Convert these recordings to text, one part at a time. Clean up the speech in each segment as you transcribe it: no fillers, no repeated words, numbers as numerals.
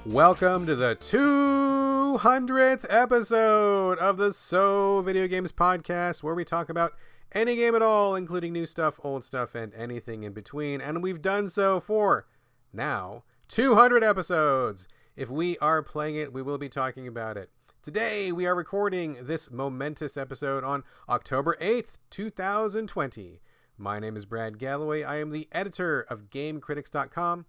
Welcome to the 200th episode of the So Video Games podcast, where we talk about any game at all, including new stuff, old stuff, and anything in between. And we've done so for now 200 episodes. If we are playing it, we will be talking about it. Today, we are recording this momentous episode on October 8th, 2020. My name is Brad Galloway. I am the editor of GameCritics.com.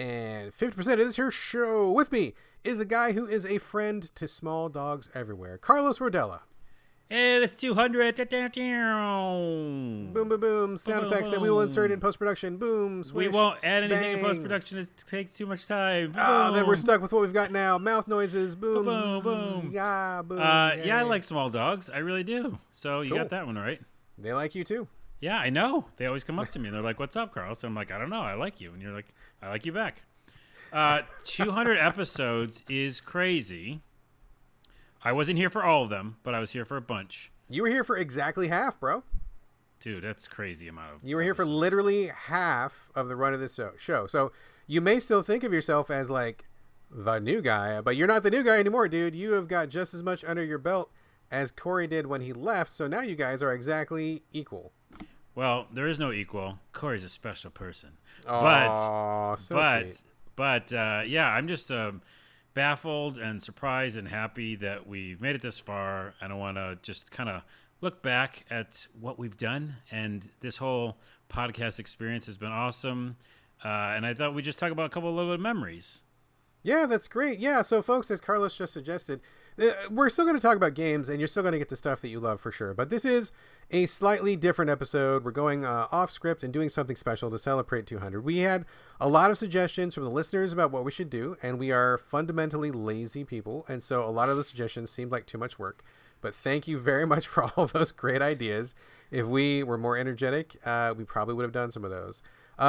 And 50% of this here show with me is the guy who is a friend to small dogs everywhere, Carlos Rodella. Hey, it's 200. Boom, boom, boom. Sound effects that we will insert in post-production. Boom, swish, we won't add anything bang. in post-production. It takes too much time. Oh, then we're stuck with what we've got now. Mouth noises. Boom, boom, boom. Yeah, boom. Yeah, I like small dogs. I really do. So you got that one right. They like you too. Yeah, I know. They always come up to me and they're like, "What's up, Carlos?" I'm like, "I don't know. I like you." And you're like, "I like you back." 200 episodes is crazy. I wasn't here for all of them, but I was here for a bunch. You were here for exactly half, bro. Dude, that's crazy amount of You were here for episodes. literally half of the run of this show. So you may still think of yourself as like the new guy, but you're not the new guy anymore, dude. You have got just as much under your belt as Corey did when he left. So now you guys are exactly equal. Well, there is no equal. Corey's a special person. Oh, sweet. But yeah, I'm just baffled and surprised and happy that we've made it this far. And I want to just kind of look back at what we've done. And this whole podcast experience has been awesome. And I thought we'd just talk about a couple of little memories. Yeah, that's great. Yeah, so folks, as Carlos just suggested, we're still going to talk about games, and you're still going to get the stuff that you love for sure. But this is a slightly different episode. We're going off script and doing something special to celebrate 200. We had a lot of suggestions from the listeners about what we should do, and we are fundamentally lazy people, and so a lot of the suggestions seemed like too much work. But thank you very much for all those great ideas. If we were more energetic, we probably would have done some of those.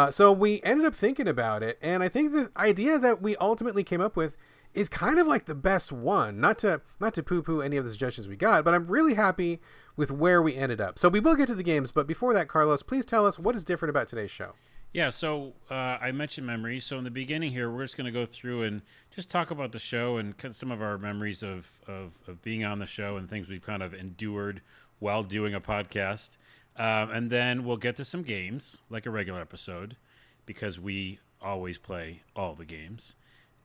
So we ended up thinking about it, and I think the idea that we ultimately came up with is kind of like the best one. Not to poo-poo any of the suggestions we got, but I'm really happy with where we ended up. So we will get to the games, but before that, Carlos, please tell us what is different about today's show. Yeah, so I mentioned memories. So in the beginning here, we're just going to go through and just talk about the show and some of our memories of being on the show and things we've kind of endured while doing a podcast. And then we'll get to some games, like a regular episode, because we always play all the games.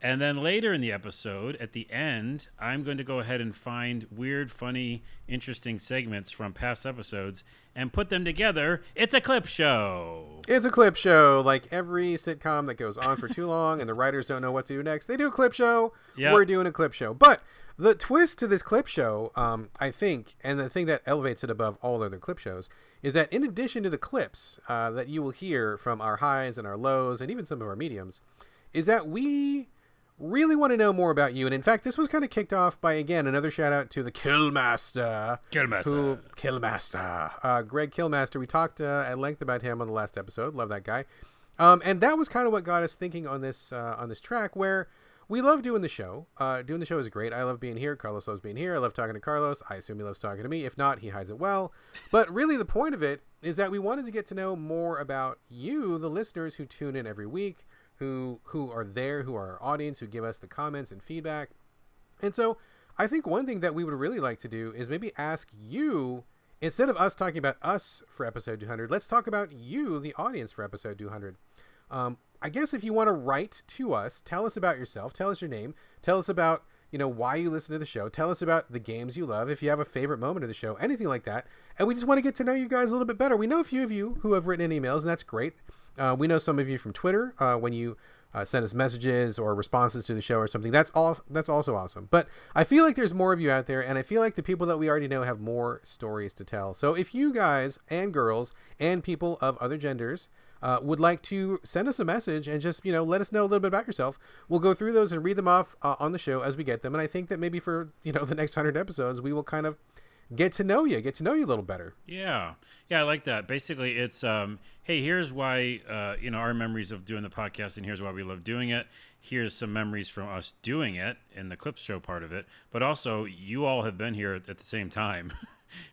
And then later in the episode, at the end, I'm going to go ahead and find weird, funny, interesting segments from past episodes and put them together. It's a clip show. It's a clip show, like every sitcom that goes on for too long and the writers don't know what to do next. They do a clip show. Yep. We're doing a clip show. But the twist to this clip show, I think, and the thing that elevates it above all other clip shows, is that in addition to the clips that you will hear from our highs and our lows and even some of our mediums, is that we really want to know more about you. And in fact, this was kind of kicked off by, again, another shout out to the Killmaster. Greg Killmaster. We talked at length about him on the last episode. Love that guy. And that was kind of what got us thinking on this track, where we love doing the show. Doing the show is great. I love being here. Carlos loves being here. I love talking to Carlos. I assume he loves talking to me. If not, he hides it well. But really the point of it is that we wanted to get to know more about you, the listeners who tune in every week, who are there, who are our audience, who give us the comments and feedback. And so I think one thing that we would really like to do is maybe ask you, instead of us talking about us for episode 200, let's talk about you, the audience, for episode 200. I guess if you want to write to us, tell us about yourself, tell us your name, tell us about, why you listen to the show, tell us about the games you love, if you have a favorite moment of the show, anything like that. And we just want to get to know you guys a little bit better. We know a few of you who have written in emails, and that's great. We know some of you from Twitter when you send us messages or responses to the show or something. That's also awesome. But I feel like there's more of you out there, and I feel like the people that we already know have more stories to tell. So if you guys and girls and people of other genders would like to send us a message and just, let us know a little bit about yourself, we'll go through those and read them off on the show as we get them. And I think that maybe for, the next 100 episodes, we will kind of get to know you a little better. Yeah, I like that. Basically, it's, hey, here's why, our memories of doing the podcast, and here's why we love doing it. Here's some memories from us doing it in the clip show part of it. But also, you all have been here at the same time.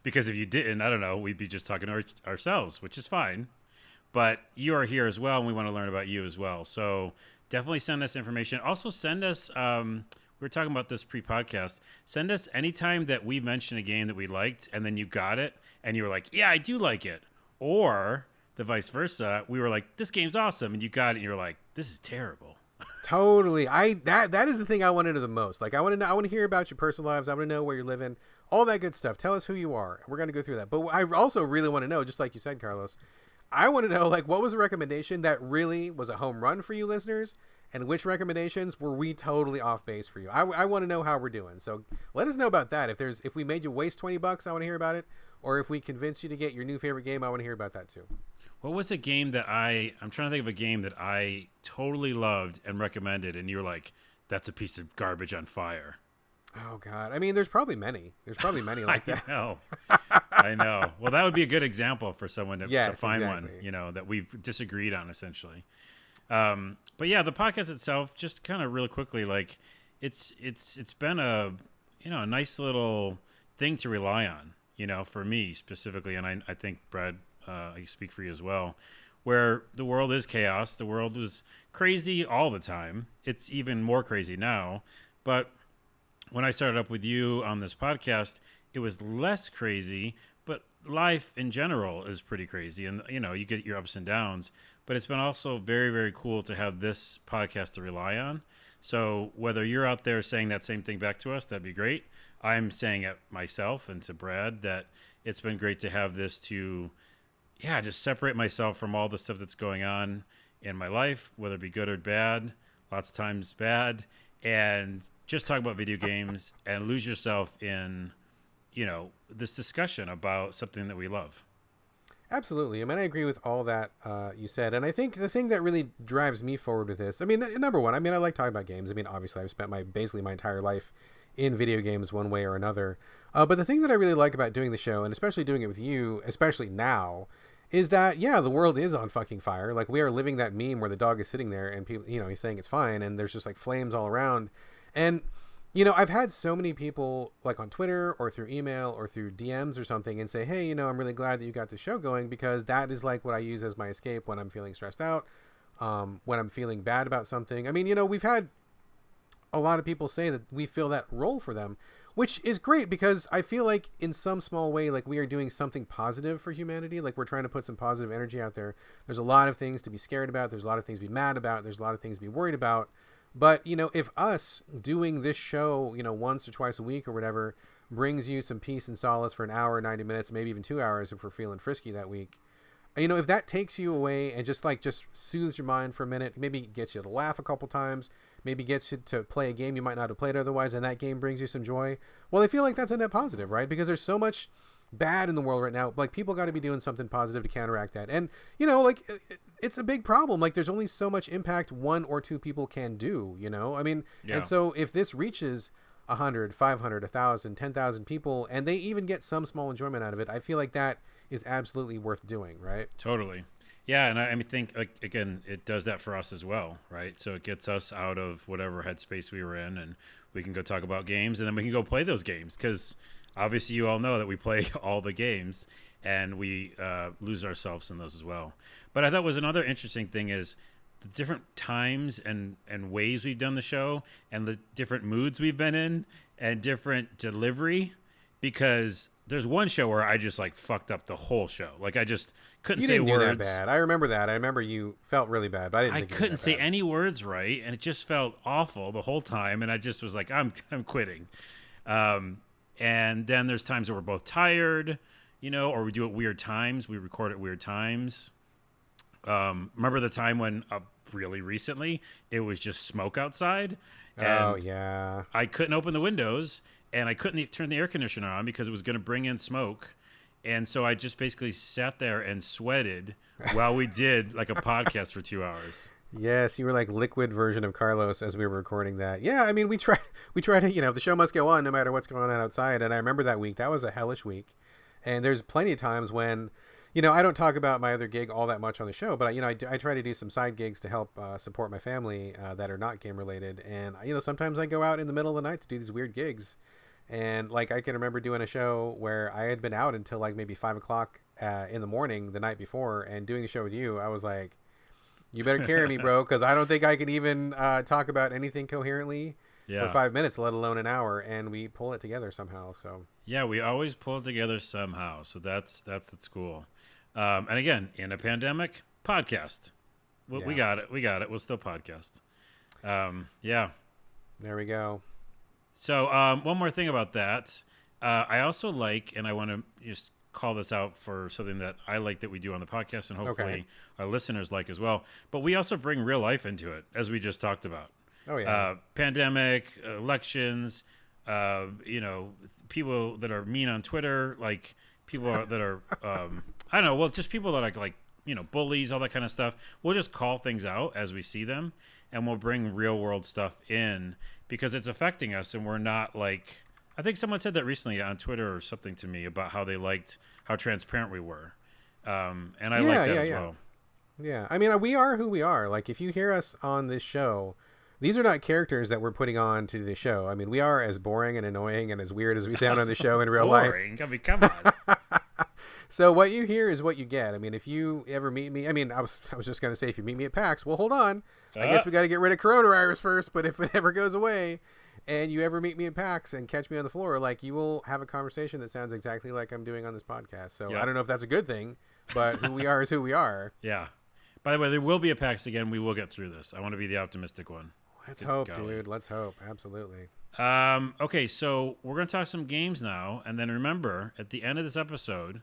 Because if you didn't, I don't know, we'd be just talking to ourselves, which is fine. But you are here as well, and we want to learn about you as well. So definitely send us information. Also, send us. We were talking about this pre-podcast. Send us anytime that we mention a game that we liked, and then you got it, and you were like, "Yeah, I do like it," or the vice versa. We were like, "This game's awesome," and you got it, and you're like, "This is terrible." Totally. That is the thing I want to know the most. Like, I want to know. I want to hear about your personal lives. I want to know where you're living. All that good stuff. Tell us who you are. We're going to go through that. But I also really want to know, just like you said, Carlos, I want to know, like, what was a recommendation that really was a home run for you listeners, and which recommendations were we totally off base for you? I want to know how we're doing. So let us know about that. If we made you waste $20, I want to hear about it. Or if we convinced you to get your new favorite game, I want to hear about that too. What was a game that I'm trying to think of a game that I totally loved and recommended, and you're like, "That's a piece of garbage on fire." Oh God. I mean, there's probably many. Like that. I know. Well, that would be a good example for someone to find exactly. one, that we've disagreed on essentially. But yeah, the podcast itself, just kind of really quickly, like it's been a nice little thing to rely on, for me specifically, and I think Brad, I speak for you as well, where the world is chaos. The world was crazy all the time. It's even more crazy now, but when I started up with you on this podcast, it was less crazy, but life in general is pretty crazy. And, you get your ups and downs, but it's been also very, very cool to have this podcast to rely on. So whether you're out there saying that same thing back to us, that'd be great. I'm saying it myself and to Brad that it's been great to have this to, just separate myself from all the stuff that's going on in my life, whether it be good or bad, lots of times bad, and just talk about video games and lose yourself in, this discussion about something that we love. Absolutely. I mean, I agree with all that you said. And I think the thing that really drives me forward with this, I mean, number one, I like talking about games. I mean, obviously I've spent basically my entire life in video games one way or another. But the thing that I really like about doing the show, and especially doing it with you, especially now, is that, the world is on fucking fire. Like, we are living that meme where the dog is sitting there and people, he's saying it's fine, and there's just like flames all around. And, I've had so many people, like on Twitter or through email or through DMs or something, and say, hey, I'm really glad that you got the show going, because that is like what I use as my escape when I'm feeling stressed out, when I'm feeling bad about something. I mean, we've had a lot of people say that we fill that role for them, which is great, because I feel like in some small way, like, we are doing something positive for humanity. Like, we're trying to put some positive energy out there. There's a lot of things to be scared about. There's a lot of things to be mad about. There's a lot of things to be worried about. But, if us doing this show, once or twice a week or whatever, brings you some peace and solace for an hour, 90 minutes, maybe even 2 hours if we're feeling frisky that week, if that takes you away and just soothes your mind for a minute, maybe gets you to laugh a couple times, maybe gets you to play a game you might not have played otherwise, and that game brings you some joy, well, I feel like that's a net positive, right? Because there's so much bad in the world right now. Like, people got to be doing something positive to counteract that. And, it's a big problem. Like, there's only so much impact one or two people can do, I mean, and so if this reaches 100, 500, 1,000, 10,000 people, and they even get some small enjoyment out of it, I feel like that is absolutely worth doing, right? Totally. Yeah, and I think, like, again, it does that for us as well, right? So it gets us out of whatever headspace we were in, and we can go talk about games, and then we can go play those games, because obviously you all know that we play all the games, and we lose ourselves in those as well. But I thought was another interesting thing is the different times and ways we've done the show, and the different moods we've been in, and different delivery, because there's one show where I just like fucked up the whole show. Like, I just couldn't say words. You didn't do that bad. I remember that. I remember you felt really bad, but I couldn't say any words right, and it just felt awful the whole time. And I just was like, I'm quitting. And then there's times where we're both tired, or we do it weird times. We record at weird times. Remember the time when really recently it was just smoke outside? Oh, yeah. I couldn't open the windows, and I couldn't turn the air conditioner on because it was going to bring in smoke. And so I just basically sat there and sweated while we did like a podcast for 2 hours. Yes, you were like liquid version of Carlos as we were recording that. Yeah, I mean, we try to, the show must go on no matter what's going on outside. And I remember that week. That was a hellish week. And there's plenty of times when, I don't talk about my other gig all that much on the show, but, I try to do some side gigs to help support my family that are not game related. And, sometimes I go out in the middle of the night to do these weird gigs. And like, I can remember doing a show where I had been out until like maybe 5 o'clock in the morning the night before, and doing a show with you. I was like, You better carry me, bro, because I don't think I can even talk about anything coherently for 5 minutes, let alone an hour, and we pull it together somehow. So yeah, we always pull it together somehow. So that's what's cool. And again, in a pandemic, podcast. We got it. We got it. We'll still podcast. Yeah. There we go. So one more thing about that. I also like, and I want to just call this out for something that I like that we do on the podcast, and hopefully our listeners like as well. But we also bring real life into it, as we just talked about. Oh yeah. Pandemic, elections, people that are mean on Twitter, like people that are, I don't know, well, just people that are like, bullies, all that kind of stuff. We'll just call things out as we see them, and we'll bring real world stuff in because it's affecting us, and we're not like, I think someone said that recently on Twitter or something to me about how they liked how transparent we were. And I like that as well. Yeah. I mean, we are who we are. Like, if you hear us on this show, these are not characters that we're putting on to the show. I mean, we are as boring and annoying and as weird as we sound on the show in real life. Boring? I mean, come on. So what you hear is what you get. I mean, if you ever meet me, I mean, I was just going to say, if you meet me at PAX, well, hold on. I guess we got to get rid of coronavirus first, but if it ever goes away and you ever meet me at PAX and catch me on the floor, like, you will have a conversation that sounds exactly like I'm doing on this podcast. So I don't know if that's a good thing, but who we are is who we are. Yeah. By the way, there will be a PAX again. We will get through this. I want to be the optimistic one. Let's hope, dude. Let's hope. Absolutely. Okay, so we're going to talk some games now. And then remember, at the end of this episode,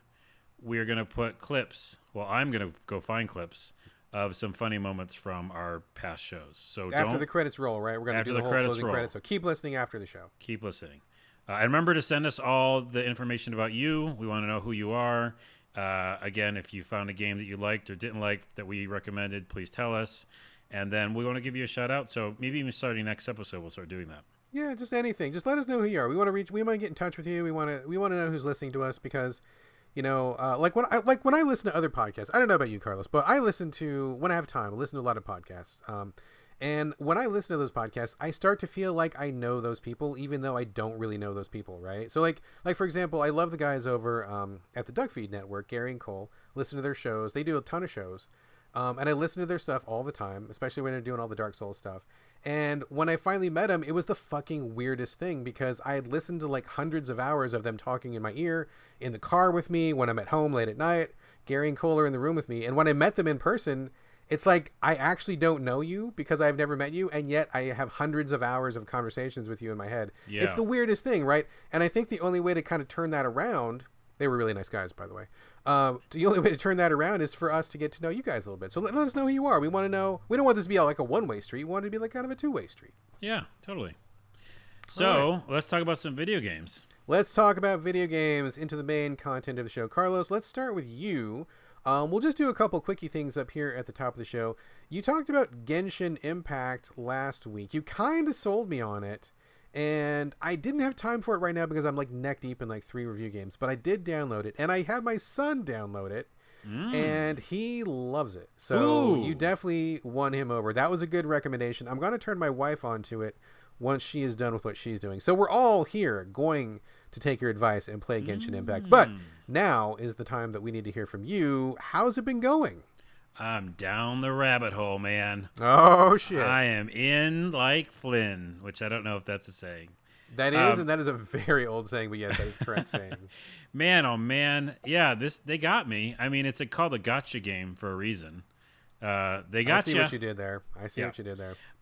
we're going to put clips. Well, I'm going to go find clips of some funny moments from our past shows. So after the credits roll, right? We're going to do the whole closing credits. So keep listening after the show. Keep listening. And remember to send us all the information about you. We want to know who you are. Again, if you found a game that you liked or didn't like that we recommended, please tell us. And then we want to give you a shout out. So maybe even starting next episode, we'll start doing that. Yeah, just anything. Just let us know who you are. We want to get in touch with you. We want to know who's listening to us because, like when I listen to other podcasts, I don't know about you, Carlos, but I listen to, when I have time, I listen to a lot of podcasts. And when I listen to those podcasts, I start to feel like I know those people, even though I don't really know those people, right? So like for example, I love the guys over at the Duckfeed Network, Gary and Cole. Listen to their shows. They do a ton of shows. And I listen to their stuff all the time, especially when they're doing all the Dark Souls stuff. And when I finally met them, it was the fucking weirdest thing because I had listened to like hundreds of hours of them talking in my ear, in the car with me, when I'm at home late at night. Gary and Cole are in the room with me. And when I met them in person, it's like I actually don't know you because I've never met you. And yet I have hundreds of hours of conversations with you in my head. Yeah. It's the weirdest thing, right? And I think the only way to kind of turn that around, they were really nice guys, by the way. The only way to turn that around is for us to get to know you guys a little bit. So let us know who you are. We want to know. We don't want this to be like a one-way street. We want it to be like kind of a two-way street. Yeah, totally. So let's talk about some video games. Let's talk about video games into the main content of the show. Carlos, let's start with you. We'll just do a couple quickie things up here at the top of the show. You talked about Genshin Impact last week. You kind of sold me on it. And I didn't have time for it right now because I'm like neck deep in like 3 review games, but I did download it and I had my son download it and he loves it. So you definitely won him over. That was a good recommendation. I'm going to turn my wife onto it once she is done with what she's doing. So we're all here going to take your advice and play Genshin Impact. But now is the time that we need to hear from you. How's it been going? I'm down the rabbit hole, man. Oh, shit. I am in like Flynn, which I don't know if that's a saying. That is, and that is a very old saying, but yes, that is correct saying. Man, oh man. Yeah, they got me. I mean, it's called a gotcha game for a reason. They got I see what you did there.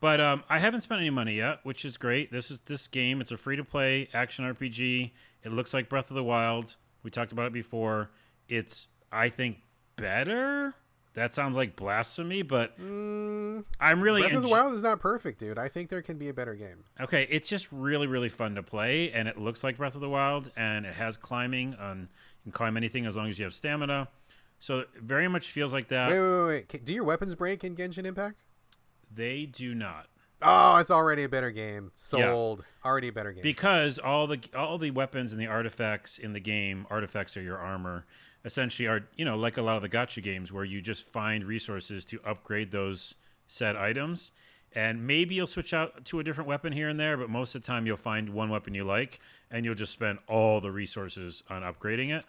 But I haven't spent any money yet, which is great. This game. It's a free-to-play action RPG. It looks like Breath of the Wild. We talked about it before. It's, I think, better. That sounds like blasphemy, but I'm really... Breath of the Wild is not perfect, dude. I think there can be a better game. Okay, it's just really, really fun to play, and it looks like Breath of the Wild, and it has climbing. You can climb anything as long as you have stamina. So it very much feels like that. Wait. Do your weapons break in Genshin Impact? They do not. Oh, it's already a better game. Sold. Yeah. Already a better game. Because all the weapons and the artifacts in the game, artifacts are your armor, essentially are, like a lot of the gacha games where you just find resources to upgrade those said items. And maybe you'll switch out to a different weapon here and there, but most of the time you'll find one weapon you like, and you'll just spend all the resources on upgrading it.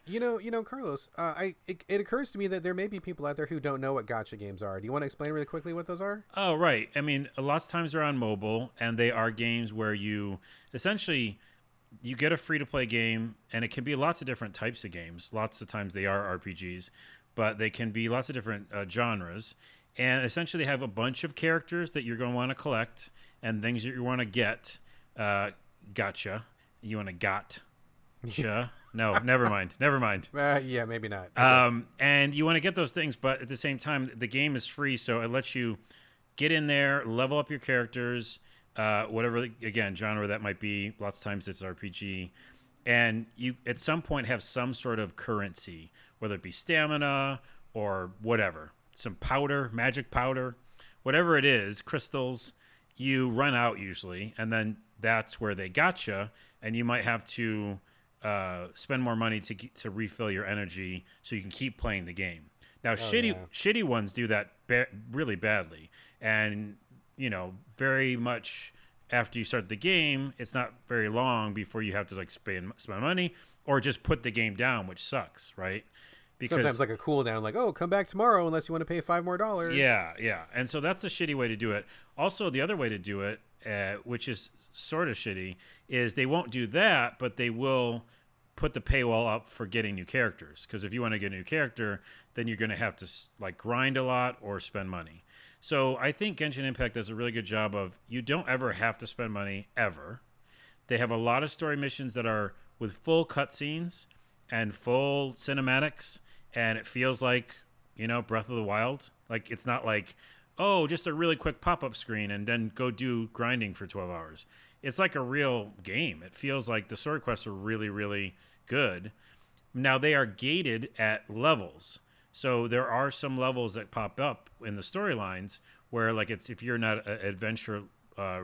Carlos, it occurs to me that there may be people out there who don't know what gacha games are. Do you want to explain really quickly what those are? Oh, right. I mean, lots of times they're on mobile, and they are games where you essentially you get a free-to-play game, and it can be lots of different types of games. Lots of times they are RPGs, but they can be lots of different genres. And essentially have a bunch of characters that you're going to want to collect and things that you want to get. Gotcha. You want to gotcha. No, never mind. Yeah, maybe not. And you want to get those things, but at the same time, the game is free, so it lets you get in there, level up your characters, whatever, again, genre that might be. Lots of times it's RPG. And you, at some point, have some sort of currency, whether it be stamina or whatever. Some powder, magic powder, whatever it is, crystals, you run out usually, and then that's where they gotcha, and you might have to spend more money to refill your energy so you can keep playing the game. Now, shitty ones do that really badly, and very much after you start the game, it's not very long before you have to spend money or just put the game down, which sucks, right? Because sometimes like a cooldown, like, oh, come back tomorrow unless you want to pay $5 more. Yeah. And so that's a shitty way to do it. Also, the other way to do it, which is sort of shitty, is they won't do that, but they will put the paywall up for getting new characters. Because if you want to get a new character, then you're going to have to grind a lot or spend money. So I think Genshin Impact does a really good job of you don't ever have to spend money, ever. They have a lot of story missions that are with full cutscenes and full cinematics, and it feels like, Breath of the Wild. Like, it's not like, oh, just a really quick pop-up screen and then go do grinding for 12 hours. It's like a real game. It feels like the story quests are really, really good. Now, they are gated at levels. So there are some levels that pop up in the storylines where, if you're not an adventure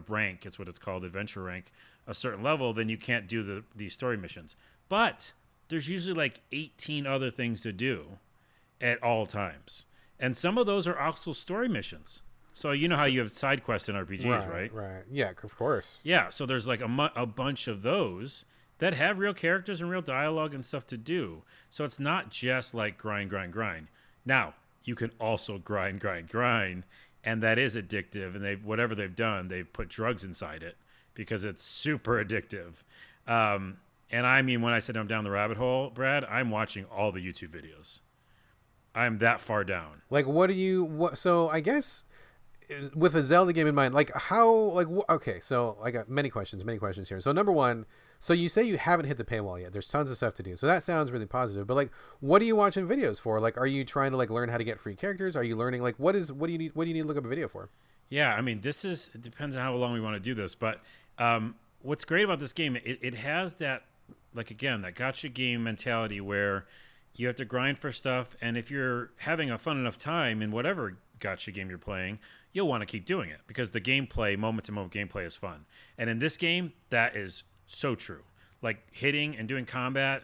rank, it's what it's called, adventure rank, a certain level, then you can't do these story missions. But there's usually 18 other things to do at all times. And some of those are also story missions. So how you have side quests in RPGs, right? Right. Yeah, of course. Yeah, so there's a bunch of those that have real characters and real dialogue and stuff to do. So it's not just grind. Now, you can also grind. And that is addictive. And whatever they've done, they've put drugs inside it because it's super addictive. And I mean, when I said I'm down the rabbit hole, Brad, I'm watching all the YouTube videos. I'm that far down. So I guess with a Zelda game in mind, okay, so I got many questions here. So number one, so you say you haven't hit the paywall yet. There's tons of stuff to do. So that sounds really positive. But what are you watching videos for? Are you trying to learn how to get free characters? Are you learning what do you need to look up a video for? Yeah, I mean, it depends on how long we want to do this. But what's great about this game, it has that, again, that gacha game mentality where you have to grind for stuff. And if you're having a fun enough time in whatever gacha game you're playing, you'll want to keep doing it because the gameplay, moment-to-moment gameplay is fun. And in this game, that is so true. Hitting and doing combat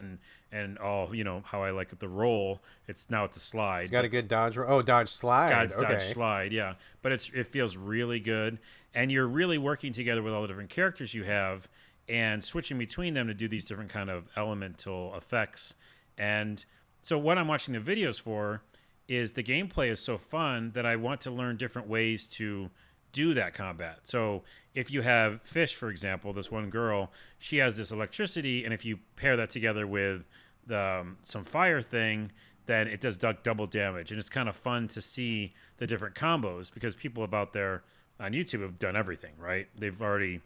and all, how I like the roll. It's a slide. It's got a good dodge. Dodge slide. Dodge slide, yeah. But it feels really good. And you're really working together with all the different characters you have and switching between them to do these different kind of elemental effects. And so what I'm watching the videos for is the gameplay is so fun that I want to learn different ways to do that combat. So if you have Fish, for example, this one girl, she has this electricity, and if you pair that together with some fire thing, then it does double damage. And it's kind of fun to see the different combos because people out there on YouTube have done everything, right? They've already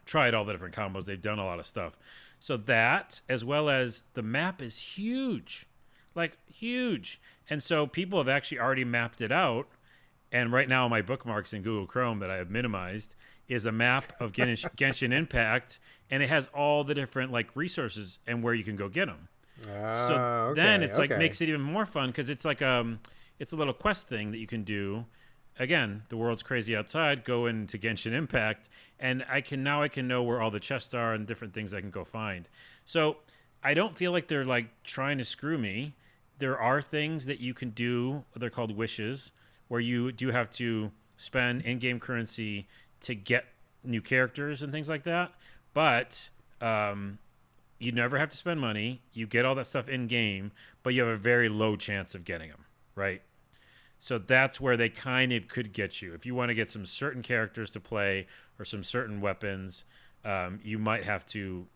tried all the different combos. They've done a lot of stuff. So that, as well as the map is huge, huge. And so people have actually already mapped it out. And right now, my bookmarks in Google Chrome that I have minimized is a map of Genshin Impact, and it has all the different resources and where you can go get them. Then it's makes it even more fun because it's it's a little quest thing that you can do. Again, the world's crazy outside. Go into Genshin Impact, and I can know where all the chests are and different things I can go find. So I don't feel like they're trying to screw me. There are things that you can do. They're called wishes, where you do have to spend in-game currency to get new characters and things like that. But you never have to spend money. You get all that stuff in-game, but you have a very low chance of getting them, right? So that's where they kind of could get you. If you want to get some certain characters to play or some certain weapons, you might have to,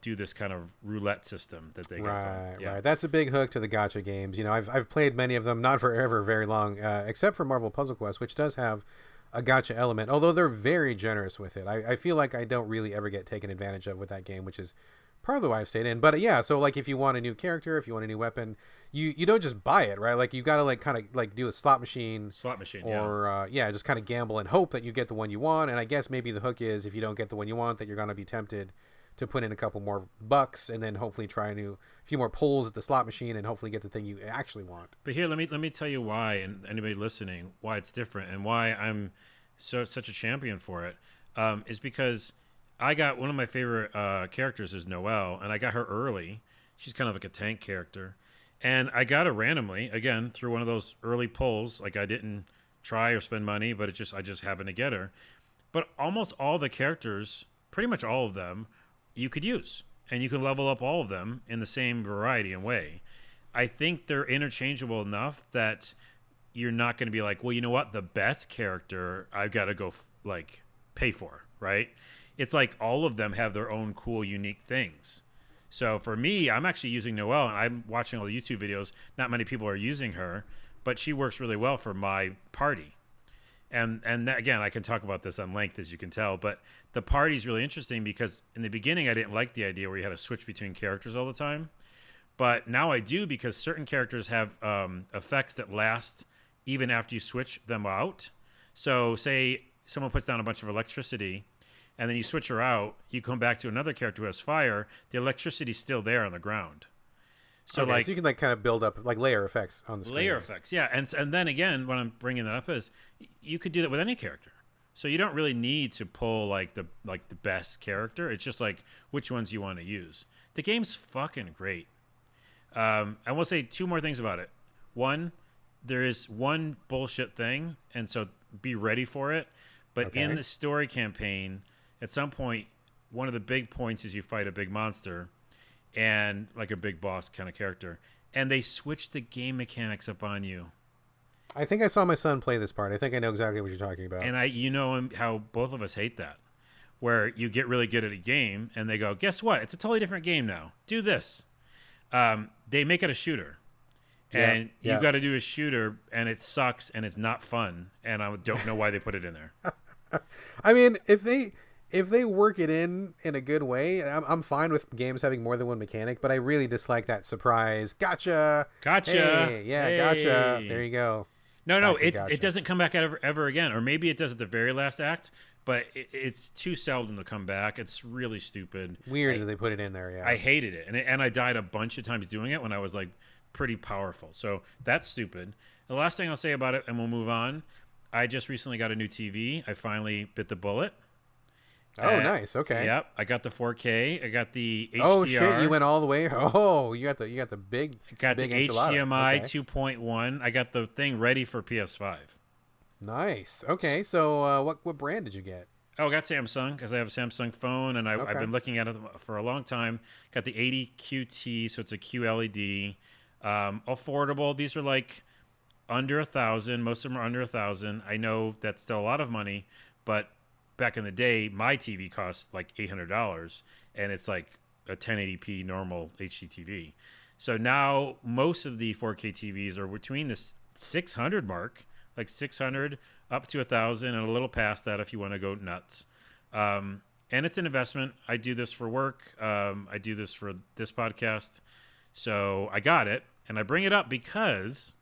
do this kind of roulette system that they got going. Yeah. Right. That's a big hook to the gacha games. I've played many of them, not forever, very long, except for Marvel Puzzle Quest, which does have a gacha element, although they're very generous with it. I feel like I don't really ever get taken advantage of with that game, which is probably why I've stayed in. But yeah, so like if you want a new character, if you want a new weapon, you don't just buy it, right? Like you got to like kind of like do a slot machine, or just kind of gamble and hope that you get the one you want. And I guess maybe the hook is if you don't get the one you want, that you're going to be tempted to put in a couple more bucks and then hopefully try a few more pulls at the slot machine and hopefully get the thing you actually want. But here, let me tell you why, and anybody listening, why it's different and why I'm such a champion for it, is because I got one of my favorite characters is Noelle, and I got her early. She's kind of like a tank character. And I got her randomly, again, through one of those early pulls. Like I didn't try or spend money, but I just happened to get her. But almost all the characters, pretty much all of them, you could use. And you can level up all of them in the same variety and way. I think they're interchangeable enough that you're not going to be like, well, you know what? The best character I've got to go pay for, right? It's like all of them have their own cool, unique things. So for me, I'm actually using Noelle, and I'm watching all the YouTube videos. Not many people are using her, but she works really well for my party. And that, again, I can talk about this on length, as you can tell, but the party is really interesting because in the beginning, I didn't like the idea where you had to switch between characters all the time. But now I do, because certain characters have effects that last even after you switch them out. So say someone puts down a bunch of electricity, and then you switch her out, you come back to another character who has fire, the electricity's still there on the ground. So so you can kind of build up layer effects on the screen. Layer effects, yeah. And then again, what I'm bringing that up is you could do that with any character. So you don't really need to pull the best character. It's just which ones you want to use. The game's fucking great. I will say two more things about it. One, there is one bullshit thing, and so be ready for it. But in the story campaign, at some point, one of the big points is you fight a big monster and a big boss kind of character, and they switch the game mechanics up on you. I think I saw my son play this part. I think I know exactly what you're talking about. And how both of us hate that, where you get really good at a game and they go, guess what? It's a totally different game now. Do this. They make it a shooter. And you've got to do a shooter, and it sucks, and it's not fun, and I don't know why they put it in there. I mean, if they work it in a good way, I'm fine with games having more than one mechanic, but I really dislike that surprise. Gotcha. Hey, gotcha. There you go. No, it doesn't come back ever again, or maybe it does at the very last act, but it's too seldom to come back. It's really stupid. Weird that they put it in there, yeah. I hated it, and I died a bunch of times doing it when I was pretty powerful. So that's stupid. The last thing I'll say about it, and we'll move on, I just recently got a new TV. I finally bit the bullet. Oh, nice. Okay. Yep. I got the 4K. I got the HDR. Oh shit! You went all the way. Oh, you got the big. I got big the enchilada. HDMI 2.1. I got the thing ready for PS5. Nice. Okay. So what brand did you get? Oh, I got Samsung because I have a Samsung phone, and I've been looking at it for a long time. Got the 80 QT, so it's a QLED. Affordable. These are under $1,000. Most of them are under $1,000. I know that's still a lot of money, but back in the day, my TV cost $800, and it's a 1080p normal HD TV. So now most of the 4K TVs are between the 600 mark, 600 up to 1,000, and a little past that if you want to go nuts. And it's an investment. I do this for work. I do this for this podcast. So I got it, and I bring it up because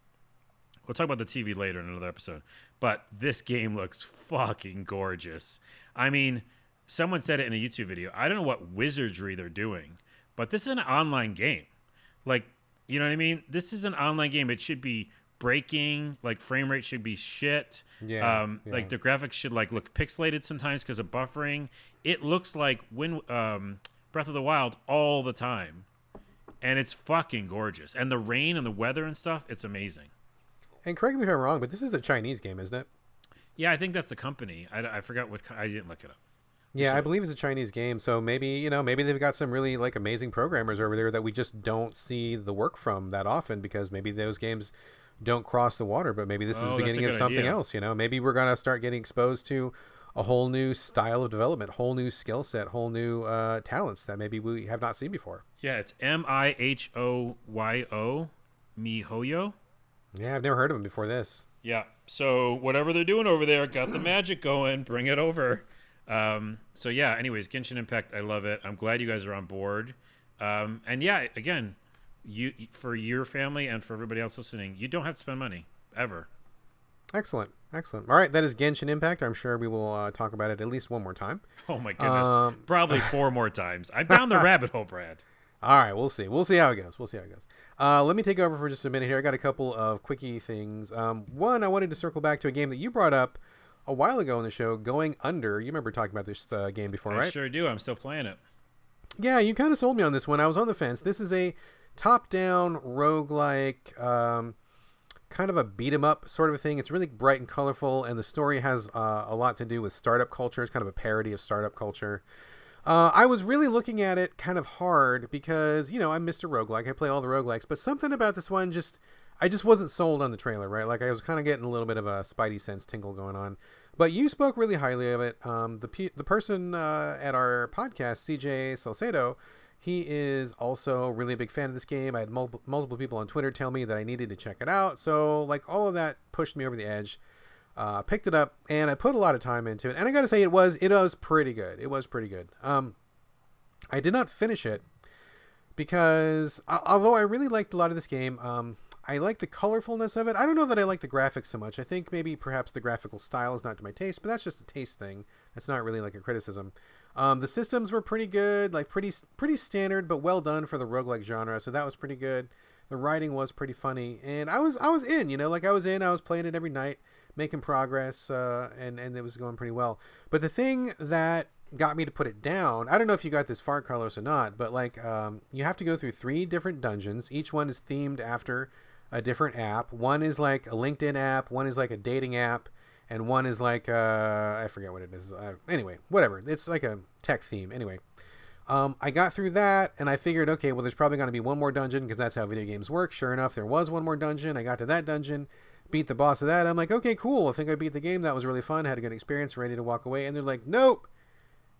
we'll talk about the TV later in another episode. But this game looks fucking gorgeous. I mean, someone said it in a YouTube video. I don't know what wizardry they're doing, but this is an online game. You know what I mean? This is an online game. It should be breaking. Frame rate should be shit. Yeah. The graphics should look pixelated sometimes because of buffering. It looks like Breath of the Wild all the time. And it's fucking gorgeous. And the rain and the weather and stuff, it's amazing. And correct me if I'm wrong, but this is a Chinese game, isn't it? Yeah, I think that's the company. I forgot I didn't look it up. Yeah, I believe it's a Chinese game, so maybe maybe they've got some really like amazing programmers over there that we just don't see the work from that often because maybe those games don't cross the water. But maybe this is the Oh, that's a beginning of good something idea. else. Maybe we're gonna start getting exposed to a whole new style of development, whole new skill set, whole new talents that maybe we have not seen before. Yeah, it's Mihoyo, Mihoyo. Yeah, I've never heard of them before this. Yeah. So whatever they're doing over there, got the magic going. Bring it over. So yeah. Anyways, Genshin Impact, I love it. I'm glad you guys are on board. And yeah, again, you for your family and for everybody else listening, you don't have to spend money ever. Excellent. All right, that is Genshin Impact. I'm sure we will talk about it at least one more time. Oh my goodness, probably 4 more times. I'm down the rabbit hole, Brad. All right, we'll see. We'll see how it goes. Let me take over for just a minute here. I got a couple of quickie things. One, I wanted to circle back to a game that you brought up a while ago in the show, Going Under. You remember talking about this game before, right? I sure do. I'm still playing it. Yeah, you kind of sold me on this one. I was on the fence. This is a top-down roguelike, kind of a beat-em-up sort of a thing. It's really bright and colorful, and the story has a lot to do with startup culture. It's kind of a parody of startup culture. I was really looking at it kind of hard because, I'm Mr. Roguelike. I play all the roguelikes, but something about this one I just wasn't sold on the trailer, right? Like I was kind of getting a little bit of a Spidey sense tingle going on. But you spoke really highly of it. The person at our podcast, CJ Salcedo, he is also really a big fan of this game. I had multiple people on Twitter tell me that I needed to check it out. So like all of that pushed me over the edge. Picked it up and I put a lot of time into it. And I got to say it was pretty good. It was pretty good. I did not finish it because although I really liked a lot of this game, I like the colorfulness of it. I don't know that I like the graphics so much. I think maybe perhaps the graphical style is not to my taste, but that's just a taste thing. That's not really like a criticism. The systems were pretty good, like pretty standard, but well done for the roguelike genre. So that was pretty good. The writing was pretty funny, and I was in. I was playing it every night, making progress, and it was going pretty well. But the thing that got me to put it down, I don't know if you got this far, Carlos, or not, but you have to go through 3 different dungeons. Each one is themed after a different app. One is like a LinkedIn app, one is like a dating app, and one is like I forget what it is. Anyway, whatever. It's like a tech theme. Anyway, I got through that, and I figured, okay, well, there's probably going to be one more dungeon because that's how video games work. Sure enough, there was one more dungeon. I got to that dungeon, beat the boss of that. I'm like, okay, cool. I think I beat the game. That was really fun. Had a good experience. Ready to walk away. And they're like, nope,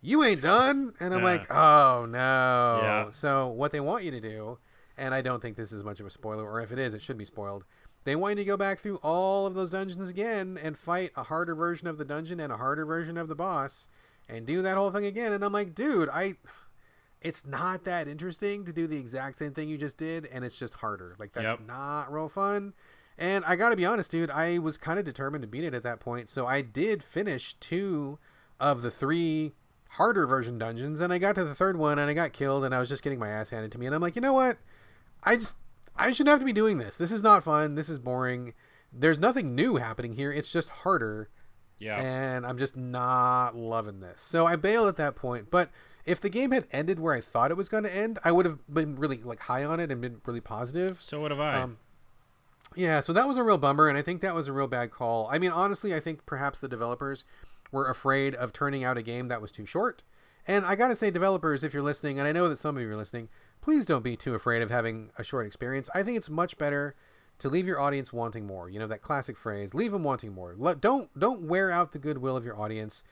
you ain't done. And I'm like, oh no. Yeah. So what they want you to do, and I don't think this is much of a spoiler, or if it is, it should be spoiled. They want you to go back through all of those dungeons again and fight a harder version of the dungeon and a harder version of the boss and do that whole thing again. And I'm like, dude, it's not that interesting to do the exact same thing you just did, and it's just harder. Like, that's not real fun. And I gotta be honest, dude, I was kind of determined to beat it at that point, so I did finish 2 of the 3 harder version dungeons, and I got to the 3rd one, and I got killed, and I was just getting my ass handed to me, and I'm like, you know what? I shouldn't have to be doing this. This is not fun. This is boring. There's nothing new happening here. It's just harder. Yeah. And I'm just not loving this. So I bailed at that point, but if the game had ended where I thought it was going to end, I would have been really high on it and been really positive. So would have I. Yeah, so that was a real bummer, and I think that was a real bad call. I mean, honestly, I think perhaps the developers were afraid of turning out a game that was too short. And I gotta say, developers, if you're listening, and I know that some of you are listening, please don't be too afraid of having a short experience. I think it's much better to leave your audience wanting more. That classic phrase, leave them wanting more. Don't wear out the goodwill of your audience.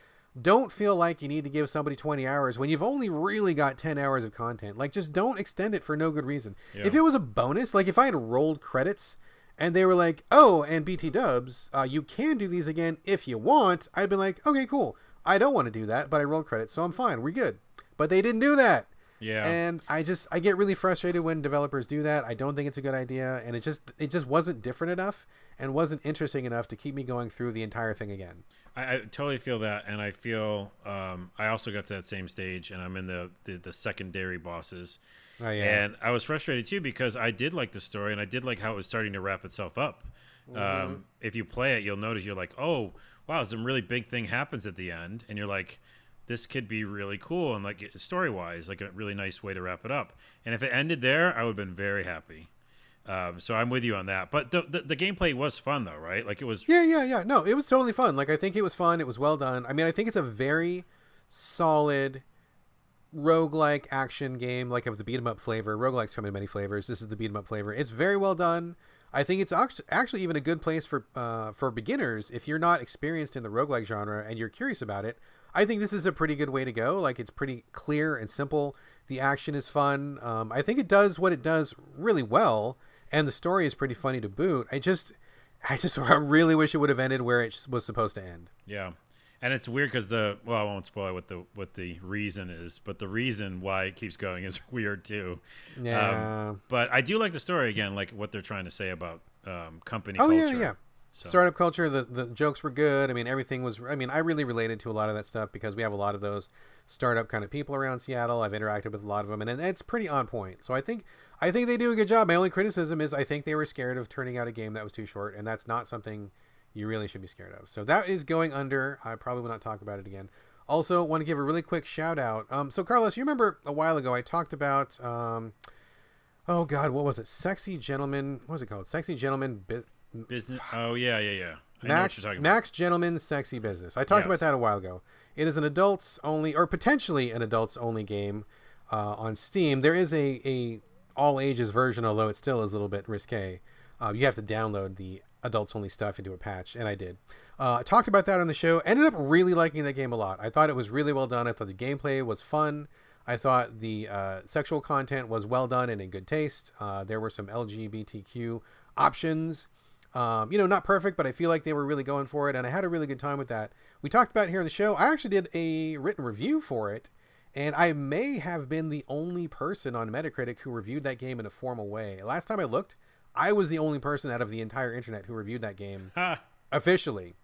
Don't feel like you need to give somebody 20 hours when you've only really got 10 hours of content. Just don't extend it for no good reason. Yeah. If it was a bonus, if I had rolled credits and they were like, oh, and BT dubs, you can do these again if you want, I'd been like, okay, cool. I don't want to do that, but I rolled credits, so I'm fine. We're good. But they didn't do that. Yeah. And I get really frustrated when developers do that. I don't think it's a good idea, and it just wasn't different enough and wasn't interesting enough to keep me going through the entire thing again. I totally feel that, and I feel I also got to that same stage, and I'm in the secondary bosses. Oh, yeah. And I was frustrated too because I did like the story, and I did like how it was starting to wrap itself up. Mm-hmm. If you play it, you'll notice you're like, oh, wow, some really big thing happens at the end, and you're like, this could be really cool and story-wise, a really nice way to wrap it up. And if it ended there, I would have been very happy. So I'm with you on that. But the gameplay was fun though, right? Like it was. Yeah. No, it was totally fun. Like I think it was fun. It was well done. I mean, I think it's a very solid roguelike action game, like of the beat 'em up flavor. Roguelikes come in many flavors. This is the beat 'em up flavor. It's very well done. I think it's actually even a good place for beginners if you're not experienced in the roguelike genre and you're curious about it. I think this is a pretty good way to go. Like it's pretty clear and simple. The action is fun. I think it does what it does really well, and the story is pretty funny to boot. I really wish it would have ended where it was supposed to end. Yeah. And it's weird because I won't spoil what the reason is, but the reason why it keeps going is weird too. Yeah. But I do like the story again, like what they're trying to say about company Oh culture. yeah. So. Startup culture. The jokes were good. I mean, everything was. I mean, I really related to a lot of that stuff because we have a lot of those startup kind of people around Seattle. I've interacted with a lot of them, and it's pretty on point. So I think they do a good job. My only criticism is I think they were scared of turning out a game that was too short, and that's not something you really should be scared of. So that is going under. I probably will not talk about it again. Also, want to give a really quick shout out. So Carlos, you remember a while ago I talked about, oh God, what was it? Sexy Gentleman. What was it called? Sexy Gentleman Business. Oh yeah. I know what you're talking about. Max Gentleman Sexy Business. I talked about that a while ago. It is an adults only, or potentially an adults only game on Steam. There is a all ages version, although it still is a little bit risque. You have to download the adults only stuff into a patch, and I did. Talked about that on the show. Ended up really liking that game a lot. I thought it was really well done. I thought the gameplay was fun. I thought the sexual content was well done and in good taste. There were some LGBTQ options. Not perfect, but I feel like they were really going for it, and I had a really good time with that. We talked about it here on the show. I actually did a written review for it, and I may have been the only person on Metacritic who reviewed that game in a formal way. Last time I looked, I was the only person out of the entire internet who reviewed that game officially.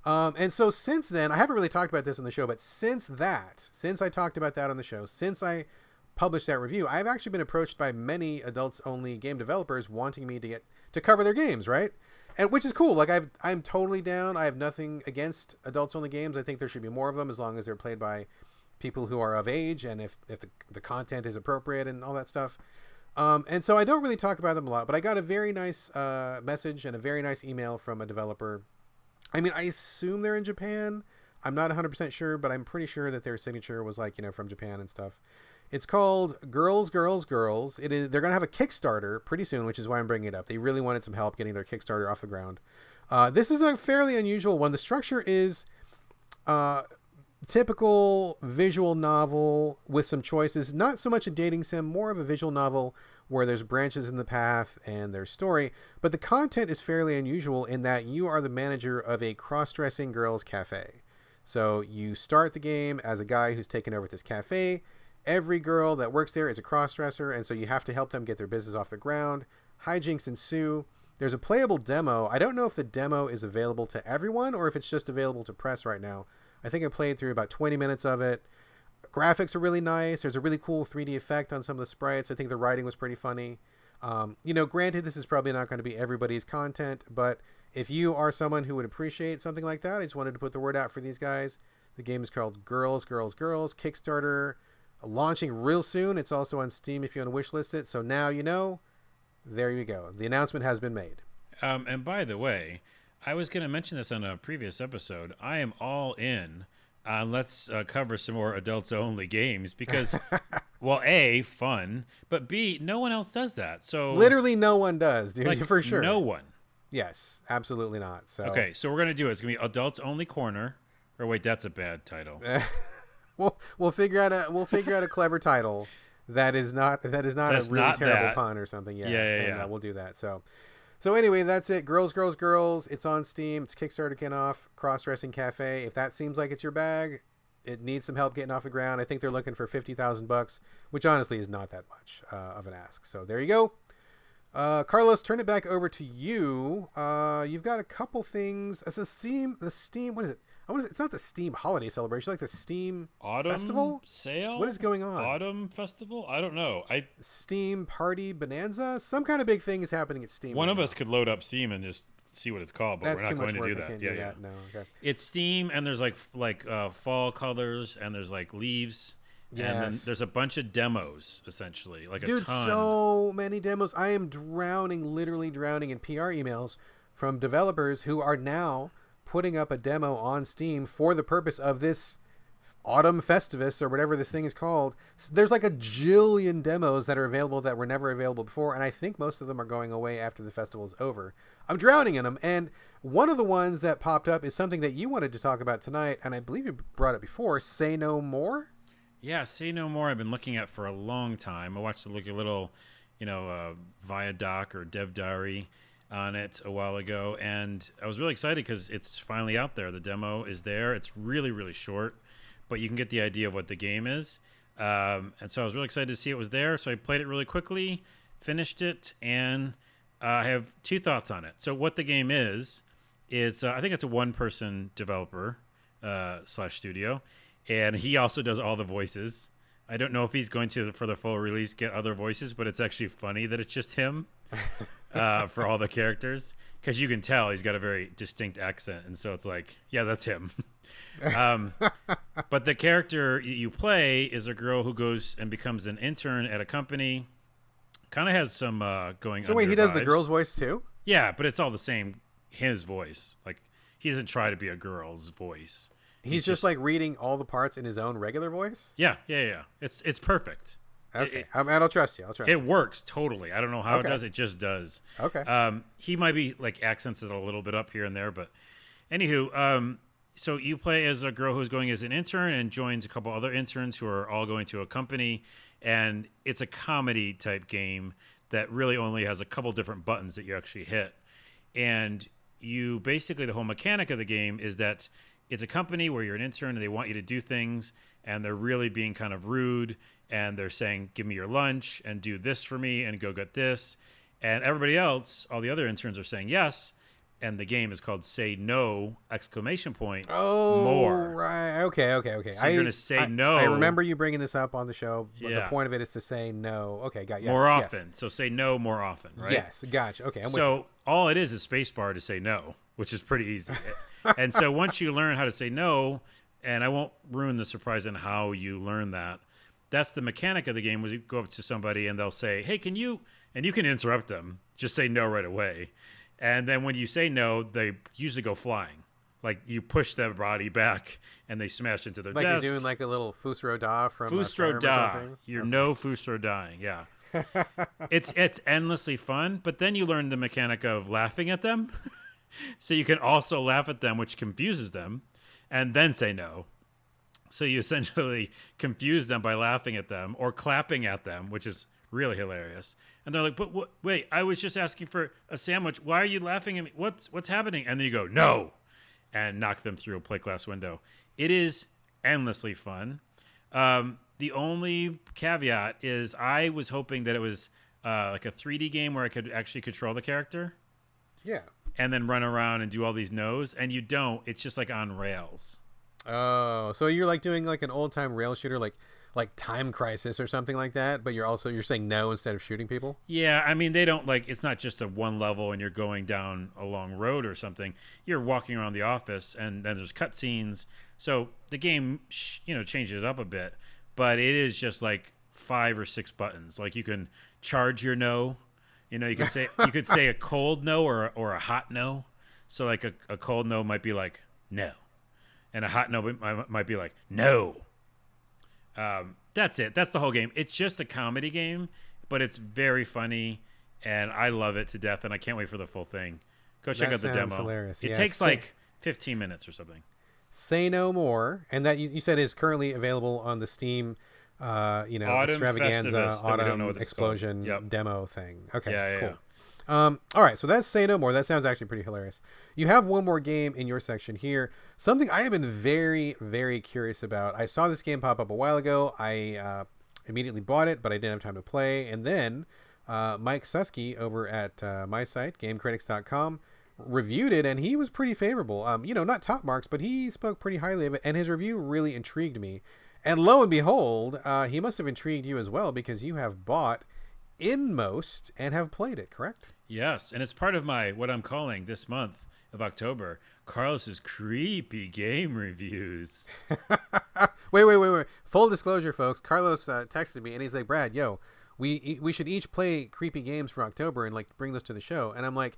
And so since then, I haven't really talked about this on the show, but since I talked about that on the show, since I published that review, I've actually been approached by many adults only game developers wanting me to cover their games, right? And which is cool. Like I'm totally down. I have nothing against adults only games. I think there should be more of them as long as they're played by people who are of age and if the content is appropriate and all that stuff. And so I don't really talk about them a lot, but I got a very nice message and a very nice email from a developer. I mean, I assume they're in Japan. I'm not 100% sure, but I'm pretty sure that their signature was like, from Japan and stuff. It's called Girls, Girls, Girls. They're going to have a Kickstarter pretty soon, which is why I'm bringing it up. They really wanted some help getting their Kickstarter off the ground. This is a fairly unusual one. The structure is typical visual novel with some choices. Not so much a dating sim, more of a visual novel where there's branches in the path and there's story. But the content is fairly unusual in that you are the manager of a cross-dressing girls cafe. So you start the game as a guy who's taken over this cafe. Every girl that works there is a cross-dresser, and so you have to help them get their business off the ground. Hijinks ensue. There's a playable demo. I don't know if the demo is available to everyone or if it's just available to press right now. I think I played through about 20 minutes of it. Graphics are really nice. There's a really cool 3D effect on some of the sprites. I think the writing was pretty funny. Granted, this is probably not going to be everybody's content, but if you are someone who would appreciate something like that, I just wanted to put the word out for these guys. The game is called Girls, Girls, Girls. Kickstarter. Launching real soon. It's also on Steam if you want to wishlist it. So now you know. There you go. The announcement has been made. And by the way, I was going to mention this on a previous episode. I am all in. Let's cover some more adults-only games because, well, A, fun, but B, no one else does that. So literally no one does, dude, for sure. No one. Yes, absolutely not. So okay, so we're going to do it. It's going to be adults-only corner. Or wait, that's a bad title. We'll figure out a clever title that is not a really terrible pun or something. Yeah. We'll do that. So anyway, that's it. Girls, Girls, Girls. It's on Steam. It's Kickstarter kicking off. Cross-dressing cafe. If that seems like it's your bag, it needs some help getting off the ground. I think they're looking for $50,000, which honestly is not that much of an ask. So there you go. Carlos, turn it back over to you. You've got a couple things. It's the Steam. What is it? It's not the Steam holiday celebration, like the Steam Autumn festival sale. What is going on? Autumn festival? I don't know. Steam party bonanza. Some kind of big thing is happening at Steam. One of us could load up Steam and just see what it's called, but we're not going to do that. Yeah. No, okay. It's Steam, and there's like fall colors, and there's like leaves, And then Yes. there's a bunch of demos, essentially, like Dude, a ton. so many demos. I am literally drowning in PR emails from developers who are now putting up a demo on Steam for the purpose of this Autumn Festivus or whatever this thing is called. There's like a jillion demos that are available that were never available before, and I think most of them are going away after the festival is over. I'm drowning in them, and one of the ones that popped up is something that you wanted to talk about tonight, and I believe you brought it before, Say No More? Yeah, Say No More I've been looking at for a long time. I watched a little, Via Doc or Dev Diary on it a while ago, and I was really excited because it's finally out there. The demo is there. It's really, really short, but you can get the idea of what the game is. And so I was really excited to see it was there. So I played it really quickly, finished it, and I have two thoughts on it. So what the game is I think it's a one-person developer / studio, and he also does all the voices. I don't know if he's going to, for the full release, get other voices, but it's actually funny that it's just him for all the characters, because you can tell he's got a very distinct accent, and so it's like, yeah, that's him. But the character you play is a girl who goes and becomes an intern at a company. Kind of has some going. So wait, he does the girl's voice too? Yeah, but it's all the same. His voice, like he doesn't try to be a girl's voice. He's just like reading all the parts in his own regular voice? Yeah. It's perfect. Okay, and I'll trust you. It works totally. I don't know how it does. It just does. Okay. He might be like accents it a little bit up here and there, but anywho, so you play as a girl who's going as an intern and joins a couple other interns who are all going to a company, and it's a comedy type game that really only has a couple different buttons that you actually hit. And you basically, the whole mechanic of the game is that it's a company where you're an intern and they want you to do things, and they're really being kind of rude, and they're saying, give me your lunch and do this for me and go get this. And everybody else, all the other interns, are saying yes. And the game is called Say No! ! Oh, More. Right. Okay. So you're going to say no. I remember you bringing this up on the show, but the Yeah. point of it is to say no. Okay, got you. More Yes. often. So say no more often, right? Yes, gotcha. Okay, I'm with you. So all it is spacebar to say no, which is pretty easy. And so once you learn how to say no, and I won't ruin the surprise in how you learn that, that's the mechanic of the game. Was you go up to somebody and they'll say, hey, can you, and you can interrupt them, just say no right away. And then when you say no, they usually go flying. Like you push their body back and they smash into their like desk. you're doing like a little Fusro Da from Fusro or Da. something? You're no Fusro dying, yeah. It's endlessly fun, but then you learn the mechanic of laughing at them. So you can also laugh at them, which confuses them, and then say no. So you essentially confuse them by laughing at them or clapping at them, which is really hilarious. And they're like, "But wait, I was just asking for a sandwich. Why are you laughing at me? What's happening?" And then you go, "No," and knock them through a plate glass window. It is endlessly fun. The only caveat is I was hoping that it was like a 3D game where I could actually control the character. Yeah. And then run around and do all these no's, and you don't. It's just like on rails. Oh, so you're like doing like an old time rail shooter, like Time Crisis or something like that, but you're saying no instead of shooting people? Yeah, I mean, they don't like, it's not just a one level and you're going down a long road or something. You're walking around the office and then there's cutscenes. So the game, changes it up a bit, but it is just like 5 or 6 buttons. Like you can charge your no. You could say a cold no or a hot no. So like a cold no might be like no, and a hot no might be like no. That's it. That's the whole game. It's just a comedy game, but it's very funny, and I love it to death, and I can't wait for the full thing. Go check out the demo. Hilarious. It takes like 15 minutes or something. Say No More, and that you said is currently available on the Steam Autumn extravaganza, Festivus that we don't know autumn what it's explosion called. Yep. demo thing. Okay, Yeah, cool. yeah. All right, so that's Say No More. That sounds actually pretty hilarious. You have one more game in your section here. Something I have been very, very curious about. I saw this game pop up a while ago. I immediately bought it, but I didn't have time to play. And then Mike Susky over at my site, GameCritics.com, reviewed it, and he was pretty favorable. Not top marks, but he spoke pretty highly of it, and his review really intrigued me. And lo and behold, he must have intrigued you as well, because you have bought Inmost and have played it, correct? Yes, and it's part of my, what I'm calling this month of October, Carlos's creepy game reviews. Wait. Full disclosure, folks. Carlos texted me and he's like, Brad, yo, we should each play creepy games for October and like bring those to the show. And I'm like,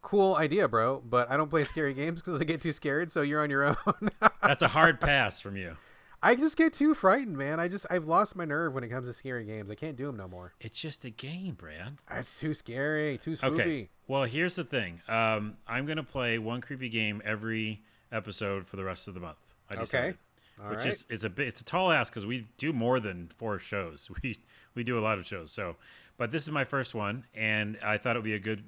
cool idea, bro. But I don't play scary games because I get too scared. So you're on your own. That's a hard pass from you. I just get too frightened, man. I've lost my nerve when it comes to scary games. I can't do them no more. It's just a game, Brad. It's too scary, too spooky. Okay. Well, here's the thing. I'm gonna play one creepy game every episode for the rest of the month. I decided. Okay. Which is it's a tall ask because we do more than 4 shows. We do a lot of shows. So, but this is my first one, and I thought it would be a good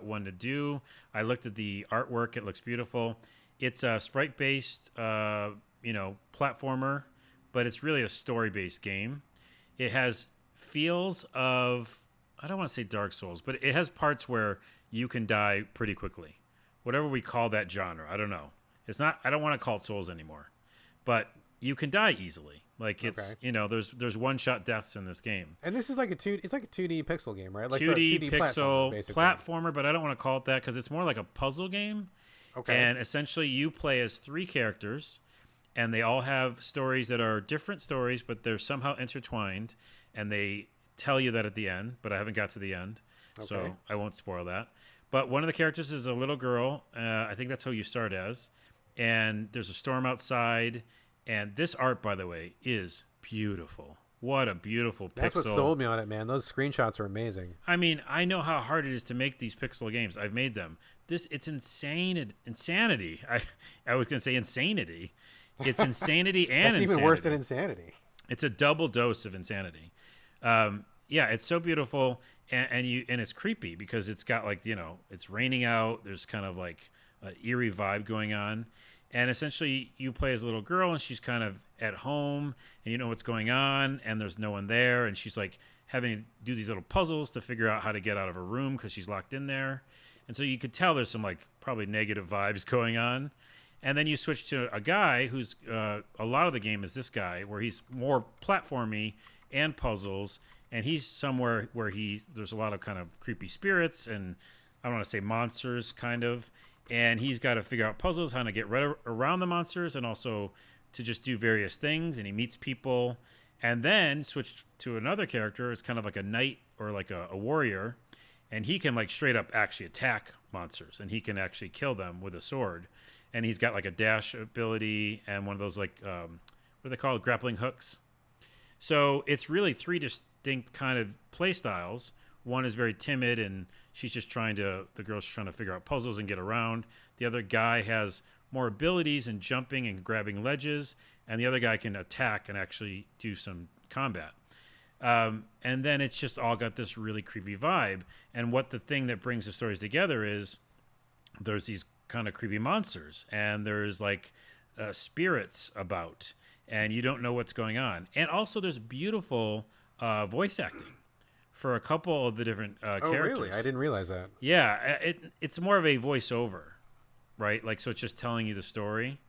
one to do. I looked at the artwork; it looks beautiful. It's a sprite-based, platformer, but it's really a story-based game. It has feels of, I don't want to say Dark Souls, but it has parts where you can die pretty quickly. Whatever we call that genre, I don't know. It's not. I don't want to call it Souls anymore. But you can die easily. Like it's there's one-shot deaths in this game. And this is like it's like a 2D pixel game, right? Like 2D pixel platformer, but I don't want to call it that because it's more like a puzzle game. Okay. And essentially you play as 3 characters and they all have stories that are different stories, but they're somehow intertwined, and they tell you that at the end, but I haven't got to the end. Okay. So I won't spoil that. But one of the characters is a little girl. I think that's who you start as. And there's a storm outside, and this art, by the way, is beautiful. What a beautiful pixel. That's what sold me on it, man. Those screenshots are amazing. I mean, I know how hard it is to make these pixel games. I've made them. It's insanity. I was going to say insanity. It's insanity and That's insanity. Even worse than insanity. It's a double dose of insanity. Yeah, it's so beautiful, and it's creepy because it's got like, it's raining out. There's kind of like an eerie vibe going on. And essentially you play as a little girl and she's kind of at home and you know what's going on and there's no one there. And she's like having to do these little puzzles to figure out how to get out of her room because she's locked in there. And so you could tell there's some like probably negative vibes going on. And then you switch to a guy who's a lot of the game is this guy where he's more platformy and puzzles. And he's somewhere where there's a lot of kind of creepy spirits and I don't want to say monsters kind of. And he's got to figure out puzzles, how to get around the monsters and also to just do various things. And he meets people and then switch to another character. It's kind of like a knight or like a warrior. And he can like straight up actually attack monsters and he can actually kill them with a sword. And he's got like a dash ability and one of those like, what are they called? Grappling hooks. So it's really 3 distinct kind of play styles. One is very timid and the girl's trying to figure out puzzles and get around. The other guy has more abilities in jumping and grabbing ledges. And the other guy can attack and actually do some combat. And then it's just all got this really creepy vibe. And what the thing that brings the stories together is there's these kind of creepy monsters. And there's like spirits about. And you don't know what's going on. And also there's beautiful voice acting for a couple of the different characters. Oh, really? I didn't realize that. Yeah, it's more of a voiceover, right? Like, so it's just telling you the story.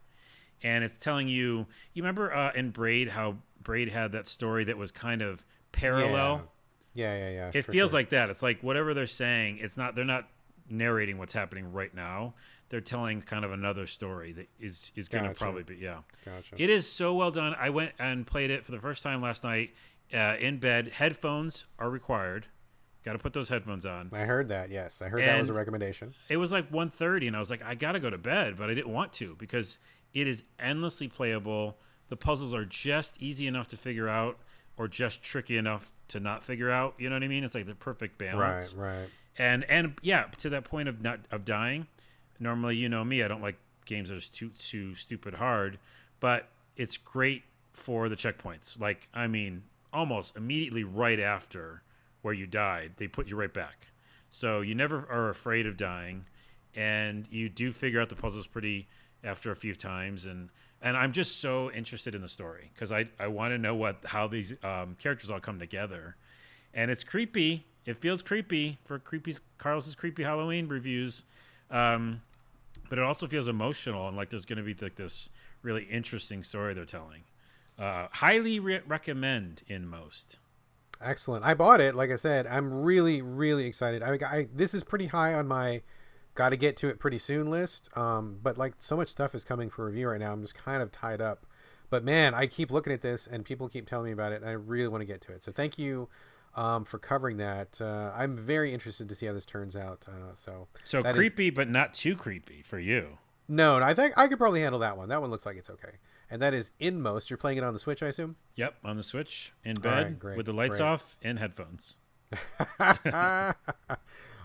And it's telling you... You remember in Braid, how Braid had that story that was kind of parallel? Yeah. It feels like that. It's like whatever they're saying, they're not narrating what's happening right now. They're telling kind of another story that is going to probably be... Yeah. Gotcha. It is so well done. I went and played it for the first time last night. In bed. Headphones are required. Got to put those headphones on. I heard that, yes. I heard that was a recommendation. It was like 1:30, and I was like, I got to go to bed, but I didn't want to because it is endlessly playable. The puzzles are just easy enough to figure out or just tricky enough to not figure out. You know what I mean? It's like the perfect balance. Right. And yeah, to that point of dying, normally, you know me, I don't like games that are too stupid hard, but it's great for the checkpoints. Like, I mean... almost immediately right after where you died, they put you right back. So you never are afraid of dying, and you do figure out the puzzles pretty after a few times. And I'm just so interested in the story because I want to know how these characters all come together. And it's creepy. It feels creepy for Carlos's creepy Halloween reviews. But it also feels emotional and like there's going to be like this really interesting story they're telling. Highly recommend Inmost. Excellent. I bought it. Like I said, I'm really, really excited. This is pretty high on my got to get to it pretty soon list. But like so much stuff is coming for review right now. I'm just kind of tied up. But man, I keep looking at this and people keep telling me about it, and I really want to get to it. So thank you for covering that. I'm very interested to see how this turns out. So creepy, but not too creepy for you. No, I think I could probably handle that one. That one looks like it's okay. And that is Inmost. You're playing it on the Switch, I assume? Yep, on the Switch, in bed, with the lights off, and headphones.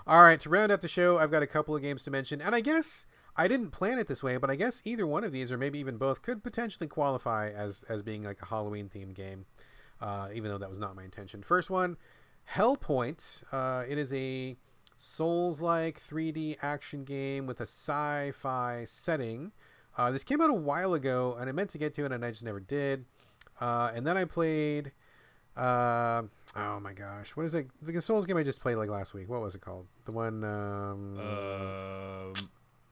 All right, to round out the show, I've got a couple of games to mention. And I guess I didn't plan it this way, but I guess either one of these, or maybe even both, could potentially qualify as being like a Halloween-themed game, even though that was not my intention. First one, Hellpoint. It is a Souls-like 3D action game with a sci-fi setting. This came out a while ago, and I meant to get to it, and I just never did. And then I played... oh my gosh, what is it? The Souls game I just played like last week. What was it called? The one...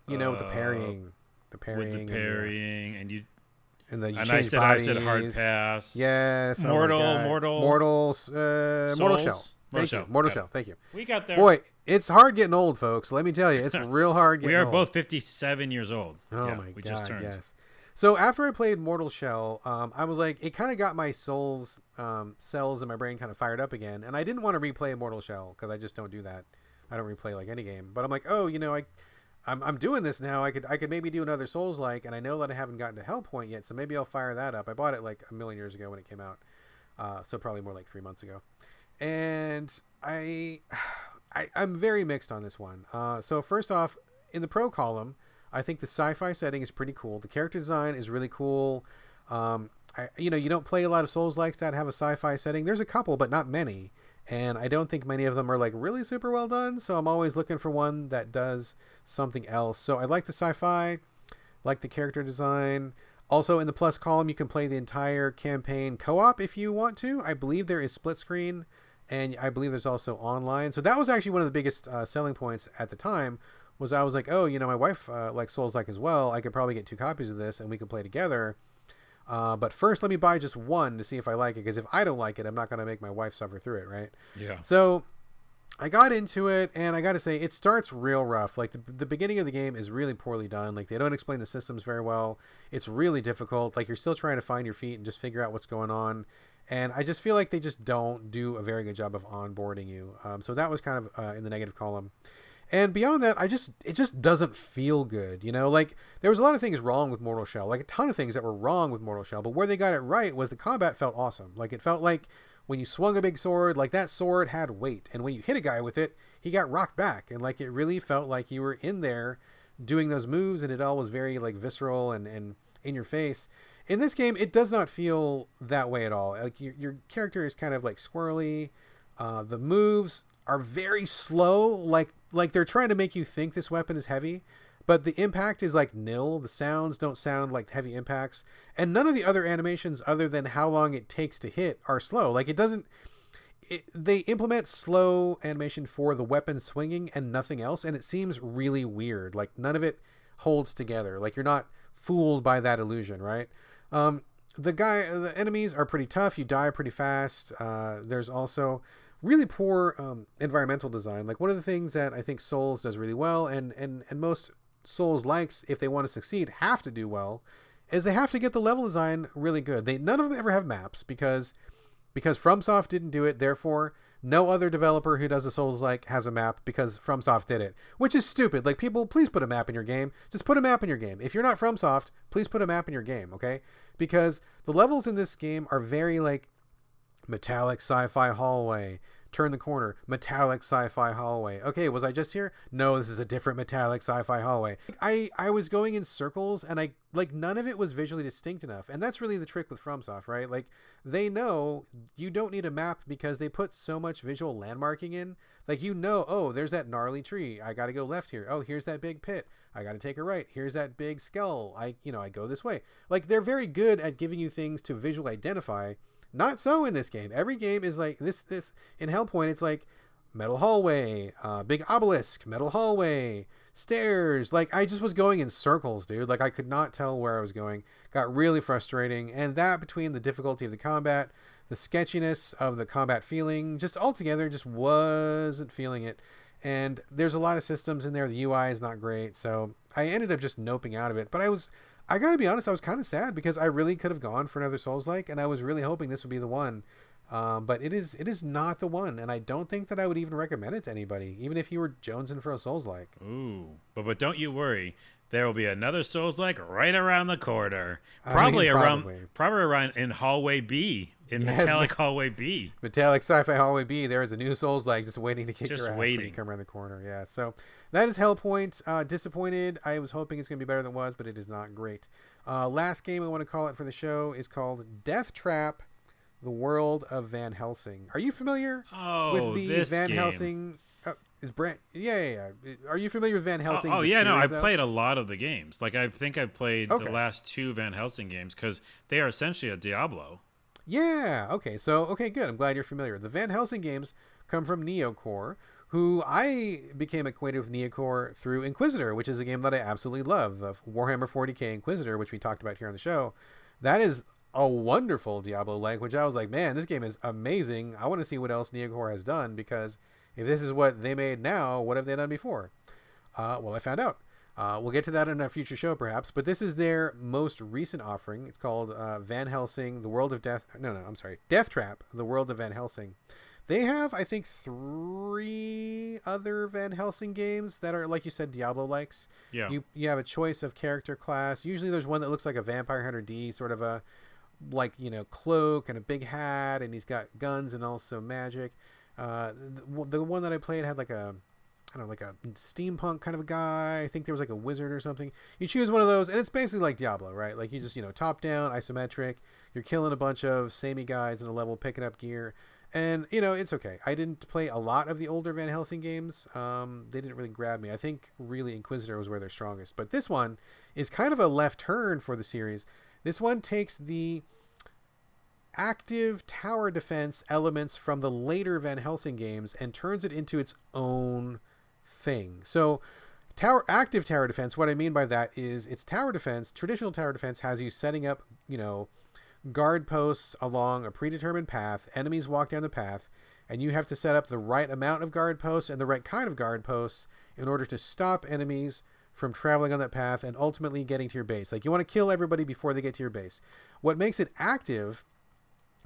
with the parrying. With the parrying, and you... And I said hard pass. Yes. Mortal Shell. Mortal Shell. Thank you. We got there. Boy, it's hard getting old, folks. Let me tell you, it's real hard getting old. We are both 57 years old. Oh my God, we just turned. Yes. So after I played Mortal Shell, I was like, it kind of got my Souls cells in my brain kind of fired up again. And I didn't want to replay Mortal Shell because I just don't do that. I don't replay like any game. But I'm like, oh, I'm doing this now. I could maybe do another Souls-like, and I know that I haven't gotten to Hellpoint yet, so maybe I'll fire that up. I bought it like a million years ago when it came out, so probably more like 3 months ago. And I'm very mixed on this one. So first off, in the pro column, I think the sci-fi setting is pretty cool. The character design is really cool. You don't play a lot of Souls-likes that have a sci-fi setting. There's a couple, but not many. And I don't think many of them are like really super well done. So I'm always looking for one that does something else. So I like the sci-fi, like the character design. Also in the plus column, you can play the entire campaign co-op if you want to. I believe there is split screen, and I believe there's also online. So that was actually one of the biggest selling points at the time. Was I was like, oh, my wife likes Souls-like as well. I could probably get 2 copies of this, and we could play together. But first, let me buy just one to see if I like it, because if I don't like it, I'm not going to make my wife suffer through it, right? Yeah. So I got into it, and I got to say, it starts real rough. Like, the beginning of the game is really poorly done. Like, they don't explain the systems very well. It's really difficult. Like, you're still trying to find your feet and just figure out what's going on. And I just feel like they just don't do a very good job of onboarding you. So that was kind of in the negative column. And beyond that, it just doesn't feel good, Like, there was a lot of things wrong with Mortal Shell, like a ton of things that were wrong with Mortal Shell, but where they got it right was the combat felt awesome. Like, it felt like when you swung a big sword, like that sword had weight, and when you hit a guy with it, he got rocked back, and like it really felt like you were in there doing those moves, and it all was very like visceral and in your face. In this game, it does not feel that way at all. Like, your character is kind of like squirrely. The moves are very slow, like they're trying to make you think this weapon is heavy, but the impact is like nil. The sounds don't sound like heavy impacts, and none of the other animations other than how long it takes to hit are slow. Like, they implement slow animation for the weapon swinging and nothing else, and it seems really weird. Like, none of it holds together. Like, you're not fooled by that illusion, right? The enemies are pretty tough. You die pretty fast. There's also really poor environmental design. Like, one of the things that I think Souls does really well, and most Souls likes, if they want to succeed, have to do well, is they have to get the level design really good. None of them ever have maps because FromSoft didn't do it. Therefore, no other developer who does a Souls-like has a map because FromSoft did it, which is stupid. Like, people, please put a map in your game. Just put a map in your game. If you're not FromSoft, please put a map in your game, okay? Because the levels in this game are very like metallic sci-fi hallway. Turn the corner, metallic sci-fi hallway. Okay, was I just here? No, this is a different metallic sci-fi hallway. I was going in circles, and none of it was visually distinct enough. And that's really the trick with FromSoft, right? Like, they know you don't need a map because they put so much visual landmarking in. Like, oh, there's that gnarly tree. I got to go left here. Oh, here's that big pit. I got to take a right. Here's that big skull. I go this way. Like, they're very good at giving you things to visually identify. Not so in this game. Every game is like this in Hellpoint. It's like metal hallway, big obelisk, metal hallway, stairs. Like, I just was going in circles, dude. Like, I could not tell where I was going. Got really frustrating. And that, between the difficulty of the combat, the sketchiness of the combat feeling, just altogether just wasn't feeling it. And there's a lot of systems in there. The UI is not great. So I ended up just noping out of it. But I gotta be honest, I was kind of sad because I really could have gone for another Souls-like, and I was really hoping this would be the one. But it is not the one, and I don't think that I would even recommend it to anybody, even if you were jonesing for a Souls-like. Ooh, but don't you worry. There will be another Souls-like right around the corner. Probably. Probably around in Hallway B, in Metallic Hallway B. Metallic Sci-Fi Hallway B. There is a new Souls-like just waiting to kick Just your ass waiting. when you come around the corner. Yeah, so that is Hellpoint. Disappointed. I was hoping it's going to be better than it was, but it is not great. Last game I want to call it for the show is called Deathtrap: The World of Van Helsing. Are you familiar with the this Van game. Helsing? Is Brent? Yeah. Are you familiar with Van Helsing? Oh the yeah, no, series, I've though? played a lot of the games. Like I think I've played Okay. the last 2 Van Helsing games because they are essentially a Diablo. Yeah. Okay. So good. I'm glad you're familiar. The Van Helsing games come from Neocore, who I became acquainted with Neocore through Inquisitor, which is a game that I absolutely love. The Warhammer 40k Inquisitor, which we talked about here on the show. That is a wonderful Diablo-like, which I was like, man, this game is amazing. I want to see what else Neocore has done, because if this is what they made now, what have they done before? Well, I found out. We'll get to that in a future show, perhaps. But this is their most recent offering. It's called Van Helsing: The World of Death. No, I'm sorry, Deathtrap: The World of Van Helsing. They have, I think, 3 other Van Helsing games that are, like you said, Diablo-likes. Yeah. You have a choice of character class. Usually, there's one that looks like a Vampire Hunter D, sort of a cloak and a big hat, and he's got guns and also magic. The one that I played had like a steampunk kind of a guy. I think there was like a wizard or something. You choose one of those, and it's basically like Diablo, right? Like you just, top down, isometric. You're killing a bunch of samey guys in a level, picking up gear. And, it's okay. I didn't play a lot of the older Van Helsing games. They didn't really grab me. I think really Inquisitor was where they're strongest. But this one is kind of a left turn for the series. This one takes the active tower defense elements from the later Van Helsing games and turns it into its own thing. So active tower defense, what I mean by that is it's tower defense. Traditional tower defense has you setting up, guard posts along a predetermined path. Enemies walk down the path, and you have to set up the right amount of guard posts and the right kind of guard posts in order to stop enemies from traveling on that path and ultimately getting to your base. Like, you want to kill everybody before they get to your base. What makes it active,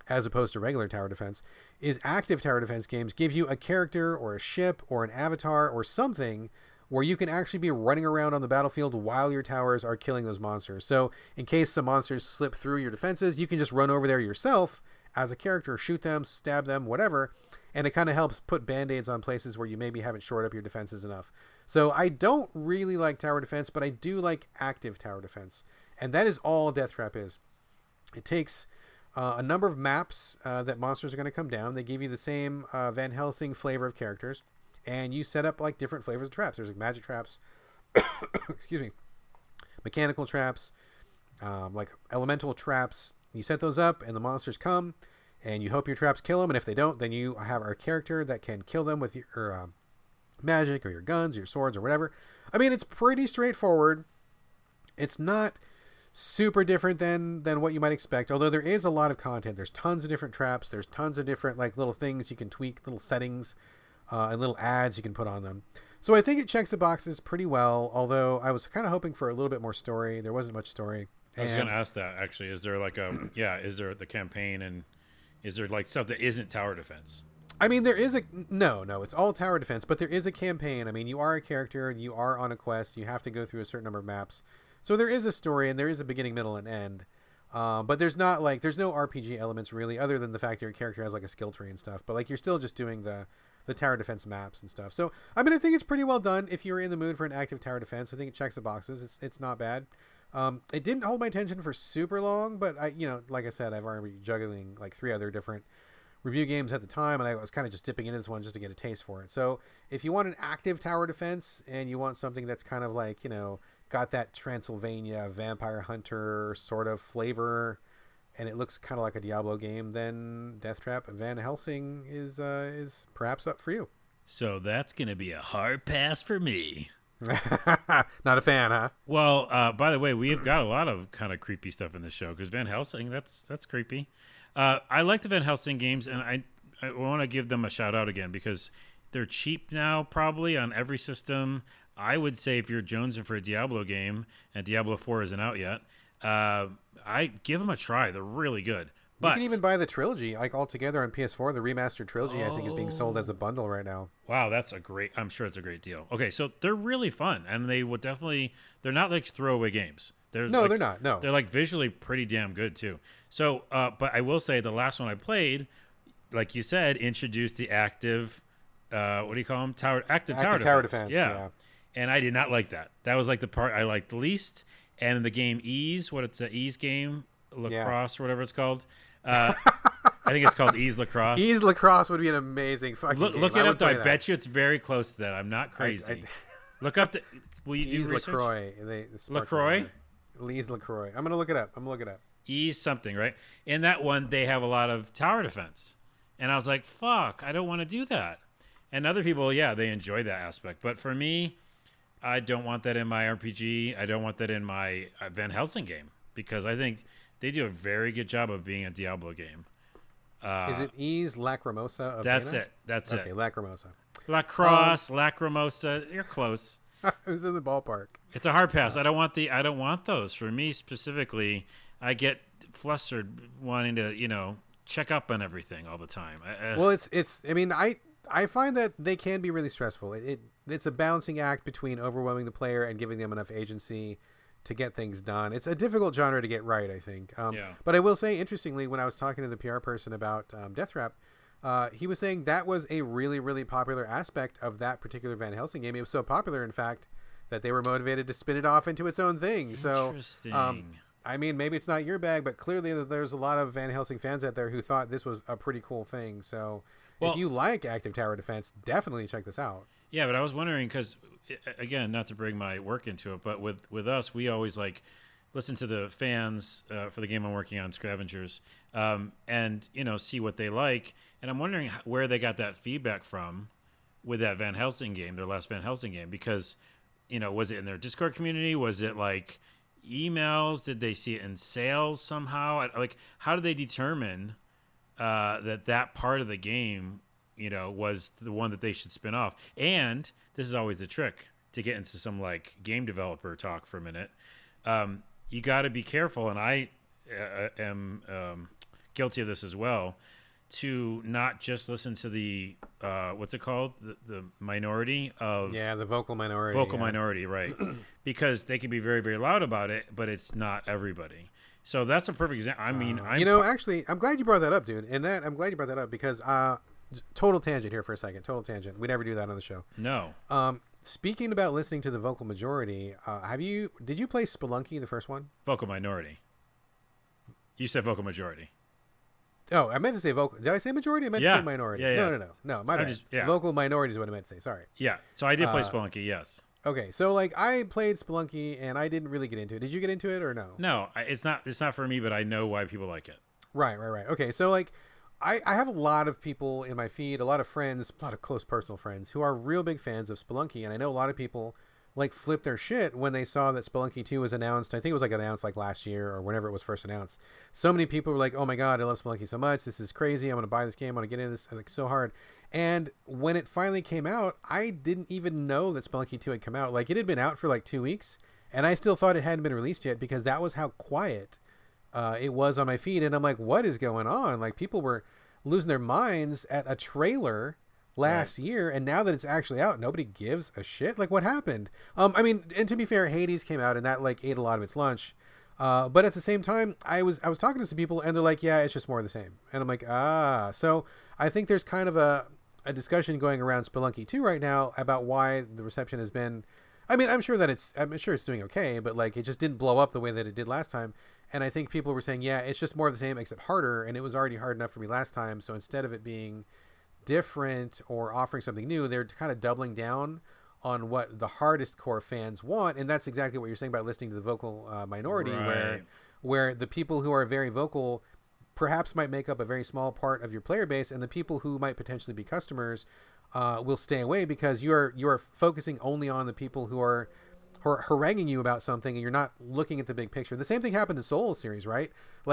as opposed to regular tower defense, is active tower defense games give you a character or a ship or an avatar or something where you can actually be running around on the battlefield while your towers are killing those monsters. So in case some monsters slip through your defenses, you can just run over there yourself as a character, shoot them, stab them, whatever, and it kind of helps put band-aids on places where you maybe haven't shored up your defenses enough. So I don't really like tower defense, but I do like active tower defense, and that is all Deathtrap is. It takes a number of maps that monsters are going to come down. They give you the same Van Helsing flavor of characters, and you set up like different flavors of traps. There's like magic traps, excuse me, mechanical traps, like elemental traps. You set those up, and the monsters come, and you hope your traps kill them. And if they don't, then you have a character that can kill them with your magic or your guns, or your swords, or whatever. I mean, it's pretty straightforward. It's not super different than what you might expect, although there is a lot of content. There's tons of different traps. There's tons of different like little things you can tweak, little settings, and little ads you can put on them. So I think it checks the boxes pretty well, although I was kind of hoping for a little bit more story. There wasn't much story. I was going to ask that, actually. Is there like is there the campaign, and is there like stuff that isn't tower defense? I mean, there is no, it's all tower defense, but there is a campaign. I mean, you are a character, and you are on a quest. You have to go through a certain number of maps. So there is a story, and there is a beginning, middle, and end. But there's no RPG elements really, other than the fact that your character has like a skill tree and stuff. But like, you're still just doing the tower defense maps and stuff. So I mean, I think it's pretty well done. If you're in the mood for an active tower defense, I think it checks the boxes. It's not bad. It didn't hold my attention for super long, but like I said, I've already been juggling like 3 other different review games at the time, and I was kind of just dipping into this one just to get a taste for it. So if you want an active tower defense and you want something that's kind of like, got that Transylvania vampire hunter sort of flavor, and it looks kind of like a Diablo game, then Deathtrap Van Helsing is perhaps up for you. So that's going to be a hard pass for me. Not a fan, huh? Well, by the way, we have got a lot of kind of creepy stuff in the show, because Van Helsing, that's creepy. I like the Van Helsing games, and I want to give them a shout out again, because they're cheap now, probably on every system. I would say if you're jonesing for a Diablo game and Diablo 4 isn't out yet, I give them a try. They're really good. You But can even buy the trilogy, like all together on PS4. The remastered trilogy, I think, is being sold as a oh, bundle right now. wow, I'm sure it's a great deal. Okay, so they're really fun, and they would definitely, they're not like throwaway games. No, they're not. No. They're like visually pretty damn good too. So, but I will say the last one I played, like you said, introduced the active, what do you call them? Active tower defense. Yeah. And I did not like that. That was like the part I liked least. And in the game Ease, it's an Ease game, lacrosse or whatever it's called. I think it's called Ease Lacrosse. Ease Lacrosse would be an amazing fucking game. Look it up, though. I bet you it's very close to that. I'm not crazy. Look up will you Ease do research? LaCroix. LaCroix? Ease LaCroix. I'm going to look it up. Ease something, right? In that one, they have a lot of tower defense. And I was like, fuck, I don't want to do that. And other people, yeah, they enjoy that aspect. But for me, I don't want that in my RPG. I don't want that in my Van Helsing game. Because I think they do a very good job of being a Diablo game. Is it Ease Lacrimosa? That's it. Okay, Lacrimosa. Lacrosse, Lacrimosa. You're close. It was in the ballpark. It's a hard pass. I don't want those. For me specifically, I get flustered wanting to, check up on everything all the time. Well, it's. I mean, I find that they can be really stressful. It's a balancing act between overwhelming the player and giving them enough agency to get things done. It's a difficult genre to get right, I think. But I will say, interestingly, when I was talking to the PR person about Deathtrap, he was saying that was a really, really popular aspect of that particular Van Helsing game. It was so popular, in fact, that they were motivated to spin it off into its own thing. Interesting. So, I mean, maybe it's not your bag, but clearly there's a lot of Van Helsing fans out there who thought this was a pretty cool thing. So if you like active tower defense, definitely check this out. Yeah, but I was wondering because, again, not to bring my work into it, but with us, we always listen to the fans for the game I'm working on, Scavengers, and see what they like. And I'm wondering where they got that feedback from with that Van Helsing game, their last Van Helsing game, because was it in their Discord community? Was it like emails? Did they see it in sales somehow? Like, how did they determine that part of the game was the one that they should spin off? And this is always the trick to get into some game developer talk for a minute. You got to be careful, and I am guilty of this as well, to not just listen to the what's it called, the minority of the vocal minority, right? Because they can be very, very loud about it, but it's not everybody. So that's a perfect example. I mean, actually, I'm glad you brought that up, dude. And I'm glad you brought that up because total tangent here for a second. Total tangent. We never do that on the show. No. Speaking about listening to the vocal majority, did you play Spelunky, the first one? Vocal minority. You said vocal majority. Oh, I meant to say vocal. Did I say majority? I meant to say minority. Yeah. No. My bad. Vocal minority is what I meant to say. Sorry. Yeah. So I did play Spelunky. Yes. Okay. So I played Spelunky and I didn't really get into it. Did you get into it or no? No, it's not for me, but I know why people like it. Right. Okay. So I have a lot of people in my feed, a lot of friends, a lot of close personal friends who are real big fans of Spelunky, and I know a lot of people flipped their shit when they saw that Spelunky 2 was announced. I think it was announced last year or whenever it was first announced. So many people were like, "Oh my god, I love Spelunky so much. This is crazy. I'm going to buy this game. I'm going to get into this so hard." And when it finally came out, I didn't even know that Spelunky 2 had come out. It had been out for 2 weeks, and I still thought it hadn't been released yet because that was how quiet it was on my feed. And I'm like, what is going on? People were losing their minds at a trailer last year, and now that it's actually out, nobody gives a shit. What happened? I mean, and to be fair, Hades came out and that ate a lot of its lunch, but at the same time, I was talking to some people and they're like, yeah, it's just more of the same. And I'm like, so I think there's kind of a discussion going around Spelunky 2 right now about why the reception has been, I mean, I'm sure it's doing okay, but it just didn't blow up the way that it did last time. And I think people were saying, yeah, it's just more of the same except harder, and it was already hard enough for me last time, so instead of it being different or offering something new, they're kind of doubling down on what the hardest core fans want. And that's exactly what you're saying about listening to the vocal minority, where the people who are very vocal perhaps might make up a very small part of your player base, and the people who might potentially be customers will stay away because you're focusing only on the people who are haranguing you about something, and you're not looking at the big picture. The same thing happened to Souls series, right?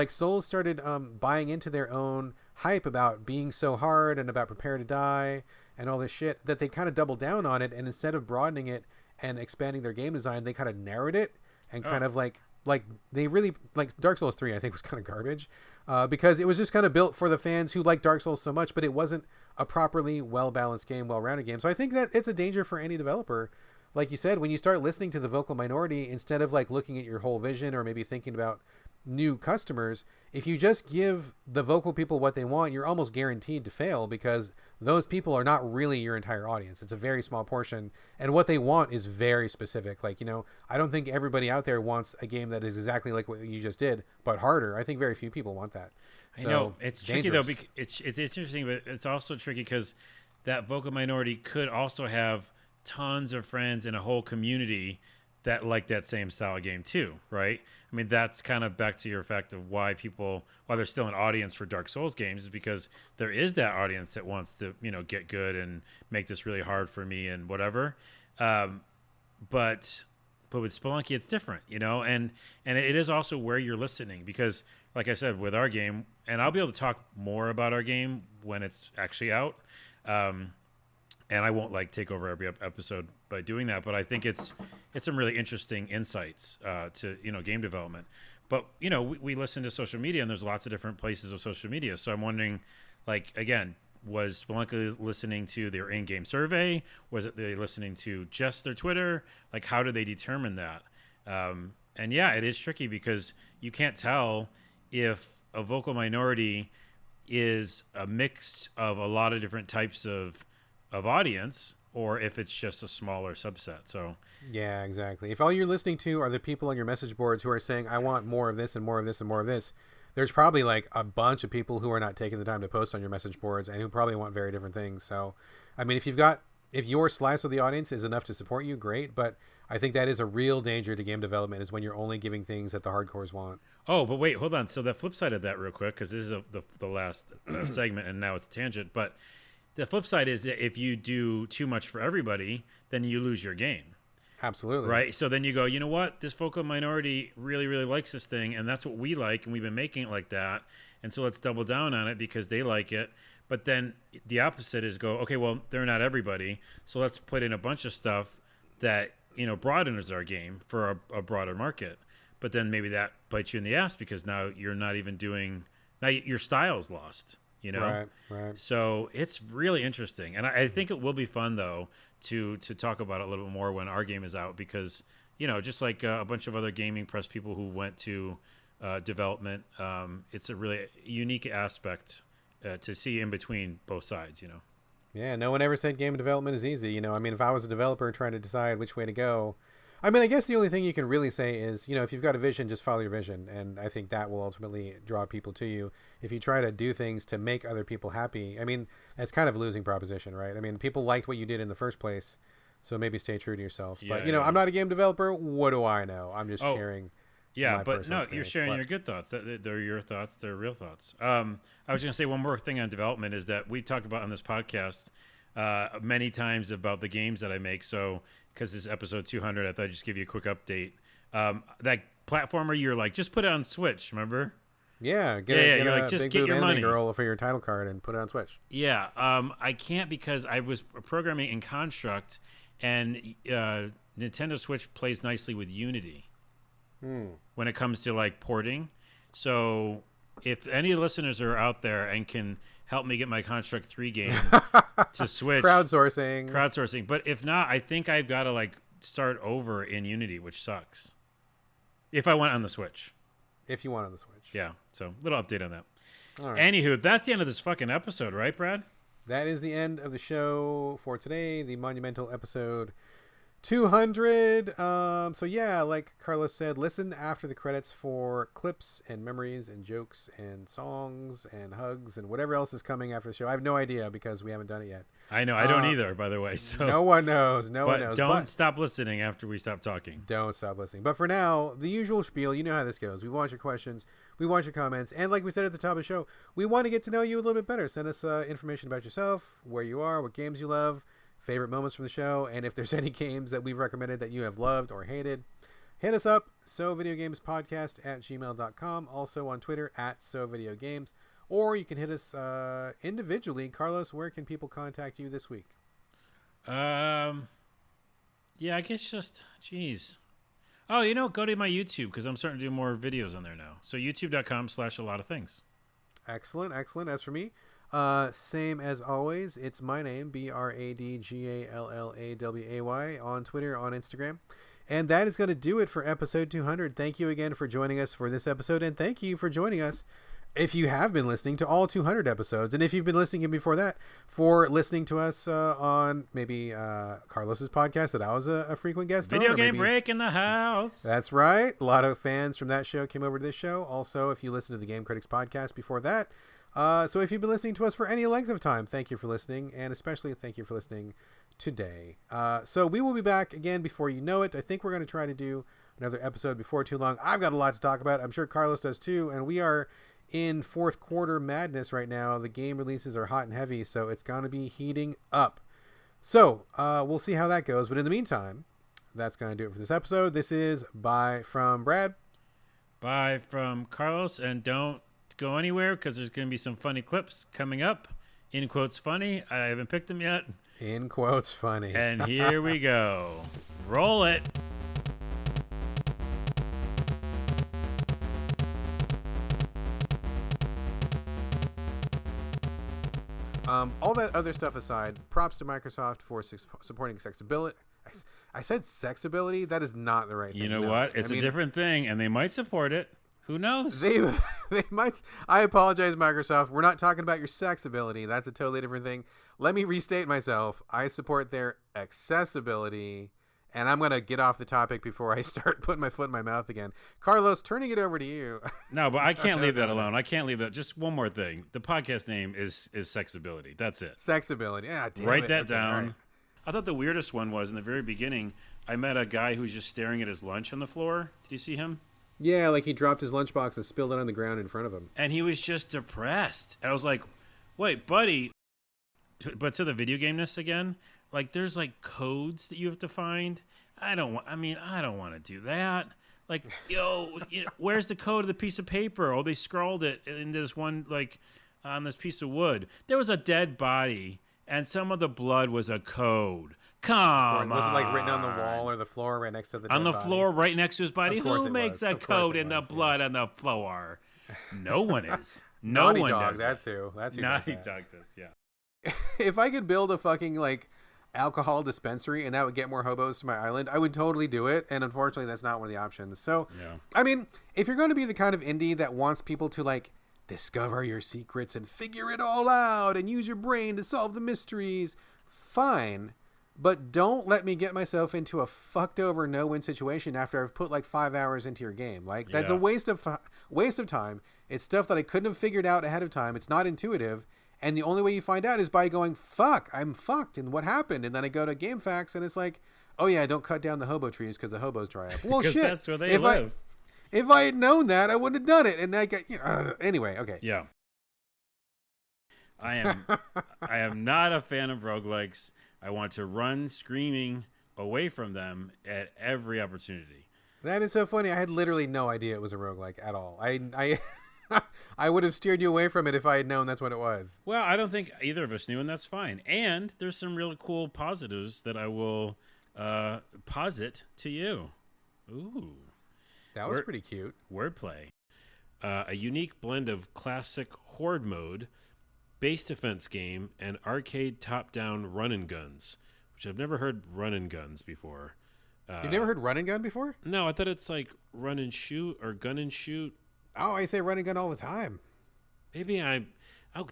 Souls started buying into their own hype about being so hard and about prepare to die and all this shit, that they kind of doubled down on it, and instead of broadening it and expanding their game design, they kind of narrowed it and kind of like they really like Dark Souls 3, I think was kind of garbage because it was just kind of built for the fans who like Dark Souls so much, but it wasn't a properly well-balanced game, well-rounded game. So I think that it's a danger for any developer. Like you said, when you start listening to the vocal minority, instead of like looking at your whole vision or maybe thinking about new customers, if you just give the vocal people what they want, you're almost guaranteed to fail because those people are not really your entire audience. It's a very small portion, and what they want is very specific. Like, I don't think everybody out there wants a game that is exactly like what you just did, but harder. I think very few people want that. I know it's tricky though. It's interesting, but it's also tricky because that vocal minority could also have tons of friends in a whole community that like that same style of game too, right? I mean, that's kind of back to your fact of why there's still an audience for Dark Souls games, is because there is that audience that wants to, get good and make this really hard for me and whatever. But with Spelunky, it's different, and it is also where you're listening, because like I said, with our game, and I'll be able to talk more about our game when it's actually out. And I won't take over every episode by doing that, but I think it's some really interesting insights to game development. But we listen to social media, and there's lots of different places of social media. So I'm wondering, again, was Spelunky listening to their in-game survey? Was it they listening to just their Twitter? How do they determine that? And yeah, it is tricky because you can't tell if a vocal minority is a mix of a lot of different types of audience, or if it's just a smaller subset. So yeah, exactly. If all you're listening to are the people on your message boards who are saying, I want more of this and more of this and more of this, there's probably a bunch of people who are not taking the time to post on your message boards and who probably want very different things. So, I mean, if your slice of the audience is enough to support you, great. But I think that is a real danger to game development, is when you're only giving things that the hardcores want. Oh, but wait, hold on. So the flip side of that real quick, because this is the last segment and now it's a tangent, but the flip side is that if you do too much for everybody, then you lose your game. Absolutely. Right? So then you go, you know what? This vocal minority really, really likes this thing, and that's what we like, and we've been making it like that. And so let's double down on it because they like it. But then the opposite is go, okay, well, they're not everybody, so let's put in a bunch of stuff that, broadens our game for a broader market. But then maybe that bites you in the ass because now you're not even doing – now your style's lost. Right. So it's really interesting, and I think it will be fun though to talk about it a little bit more when our game is out, because just like a bunch of other gaming press people who went to development, it's a really unique aspect to see in between both sides. Yeah, no one ever said game development is easy. I mean, if I was a developer trying to decide which way to go, I mean, I guess the only thing you can really say is, if you've got a vision, just follow your vision. And I think that will ultimately draw people to you. If you try to do things to make other people happy, I mean, that's kind of a losing proposition, right? I mean, people liked what you did in the first place, so maybe stay true to yourself. Yeah, but, I'm not a game developer. What do I know? I'm just sharing. Yeah, but no, you're sharing your good thoughts. They're your thoughts. They're real thoughts. I was going to say one more thing on development is that we talked about on this podcast many times about the games that I make. So, because this is episode 200, I thought I'd just give you a quick update. That platformer, you're like, just put it on Switch, remember? Yeah, you're like, just get your money, girl, for your title card and put it on Switch. Yeah, I can't because I was programming in Construct, and Nintendo Switch plays nicely with Unity when it comes to porting. So if any listeners are out there and can help me get my Construct 3 game to Switch. Crowdsourcing. But if not, I think I've got to start over in Unity, which sucks. If I want on the Switch. If you want on the Switch. Yeah. So little update on that. All right. Anywho, that's the end of this fucking episode, right, Brad? That is the end of the show for today. The monumental episode 200. So yeah, like Carlos said, listen after the credits for clips and memories and jokes and songs and hugs and whatever else is coming after the show. I have no idea because we haven't done it yet. I know. I don't either, by the way. So no one knows. No one knows. Don't stop listening after we stop talking. Don't stop listening. But for now, the usual spiel, you know how this goes. We want your questions. We want your comments. And like we said at the top of the show, we want to get to know you a little bit better. Send us information about yourself, where you are, what games you love, favorite moments from the show, and if there's any games that we've recommended that you have loved or hated, hit us up, sovideogamespodcast@gmail.com, also on Twitter @sovideogames, or you can hit us individually. Carlos, where can people contact you this week? Yeah, I guess just, jeez. Oh, go to my YouTube because I'm starting to do more videos on there now. So youtube.com/a-lot-of-things. Excellent. As for me, same as always. It's my name, BradGallaway on Twitter, on Instagram. And that is going to do it for episode 200. Thank you again for joining us for this episode. And thank you for joining us, if you have been listening, to all 200 episodes. And if you've been listening before that, for listening to us on maybe Carlos's podcast that I was a frequent guest on. Video Game Break in the house. That's right. A lot of fans from that show came over to this show. Also, if you listen to the Game Critics podcast before that. So if you've been listening to us for any length of time, thank you for listening. And especially thank you for listening today. So we will be back again before you know it. I think we're going to try to do another episode before too long. I've got a lot to talk about. I'm sure Carlos does too. And we are in fourth quarter madness right now. The game releases are hot and heavy, so it's going to be heating up. So we'll see how that goes. But in the meantime, that's going to do it for this episode. This is bye from Brad. Bye from Carlos. And don't go anywhere because there's going to be some funny clips coming up. In quotes, funny. I haven't picked them yet. In quotes, funny. And here we go. Roll it. All that other stuff aside, props to Microsoft for supporting sexability. I said sexability. That is not the right thing. You know what? It's a different thing, and they might support it. Who knows? They might. I apologize, Microsoft. We're not talking about your sexability. That's a totally different thing. Let me restate myself. I support their accessibility, and I'm going to get off the topic before I start putting my foot in my mouth again. Carlos, turning it over to you. No, but I can't leave that alone. I can't leave that. Just one more thing. The podcast name is Sexability. That's it. Sexability. Yeah, damn Write it. that Okay, down. right. I thought the weirdest one was in the very beginning, I met a guy who was just staring at his lunch on the floor. Did you see him? Yeah, like he dropped his lunchbox and spilled it on the ground in front of him. And he was just depressed. And I was like, wait, buddy. But to the video game-ness again, like there's like codes that you have to find. I don't want to do that. Like, where's the code of the piece of paper? Oh, they scrawled it into this one, like on this piece of wood. There was a dead body and some of the blood was a code. Come on. Was it like written on the wall or the floor right next to the dead body? Floor right next to his body? Who makes a code in the blood on the floor? No one is. No Naughty one Dog, does. That's who. That's who. Naughty Dog does, yeah. If I could build a fucking like alcohol dispensary and that would get more hobos to my island, I would totally do it. And unfortunately, that's not one of the options. So, yeah. I mean, if you're going to be the kind of indie that wants people to like discover your secrets and figure it all out and use your brain to solve the mysteries, fine. But don't let me get myself into a fucked over no-win situation after I've put like 5 hours into your game. Like that's a waste of time. It's stuff that I couldn't have figured out ahead of time. It's not intuitive. And the only way you find out is by going, fuck, I'm fucked. And what happened? And then I go to GameFAQs and it's like, oh yeah, don't cut down the hobo trees because the hobos dry up. Well, shit. That's where they live. If I had known that, I wouldn't have done it. And I got, anyway, okay. Yeah. I am not a fan of roguelikes. I want to run screaming away from them at every opportunity. That is so funny. I had literally no idea it was a roguelike at all. I would have steered you away from it if I had known that's what it was. Well, I don't think either of us knew, and that's fine. And there's some really cool positives that I will posit to you. Ooh. That was pretty cute. Wordplay. A unique blend of classic horde mode, base defense game, and arcade top-down run-and-guns, which I've never heard run-and-guns before. You've never heard run-and-gun before? No, I thought it's like run-and-shoot or gun-and-shoot. Oh, I say run-and-gun all the time. Maybe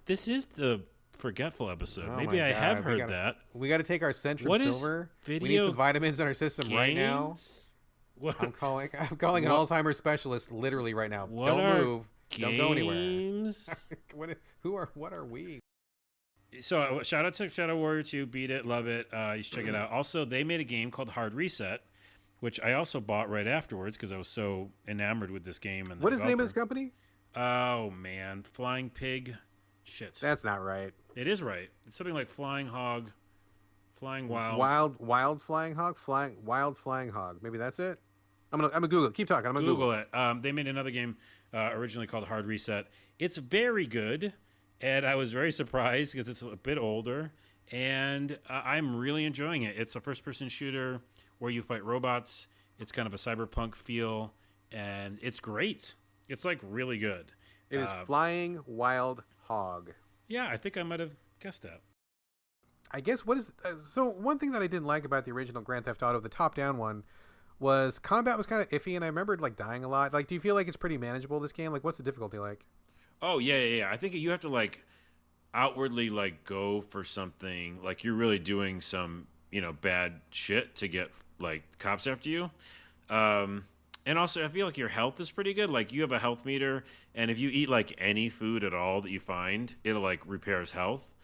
this is the forgetful episode. Oh Maybe I have heard that. We got to take our Centrum Silver. We need some vitamins in our system right now. What? I'm calling an Alzheimer's specialist literally right now. Don't move. Don't go anywhere. What are we? So shout out to Shadow Warrior 2. Beat it. Love it. You should check it out. Also, they made a game called Hard Reset, which I also bought right afterwards because I was so enamored with this game. And what is the name of this company? Oh, man. Flying Pig. Shit. That's not right. It is right. It's something like Flying Hog. Flying Wild. Wild Flying Hog? Wild Flying Hog. Maybe that's it? I'm gonna Google it. Keep talking. I'm gonna Google it. They made another game originally called Hard Reset. It's very good, and I was very surprised because it's a bit older, and I'm really enjoying it. It's a first-person shooter where you fight robots. It's kind of a cyberpunk feel, and it's great. It's like really good. It is Flying Wild Hog. Yeah, I think I might have guessed that. I guess so one thing that I didn't like about the original Grand Theft Auto, the top-down one, was combat was kind of iffy, and I remembered like dying a lot. Like, do you feel like it's pretty manageable, this game? Like, what's the difficulty like? Oh, yeah. I think you have to like outwardly like go for something, like you're really doing some, bad shit to get like cops after you. And also I feel like your health is pretty good. Like you have a health meter, and if you eat like any food at all that you find, it'll like repairs health.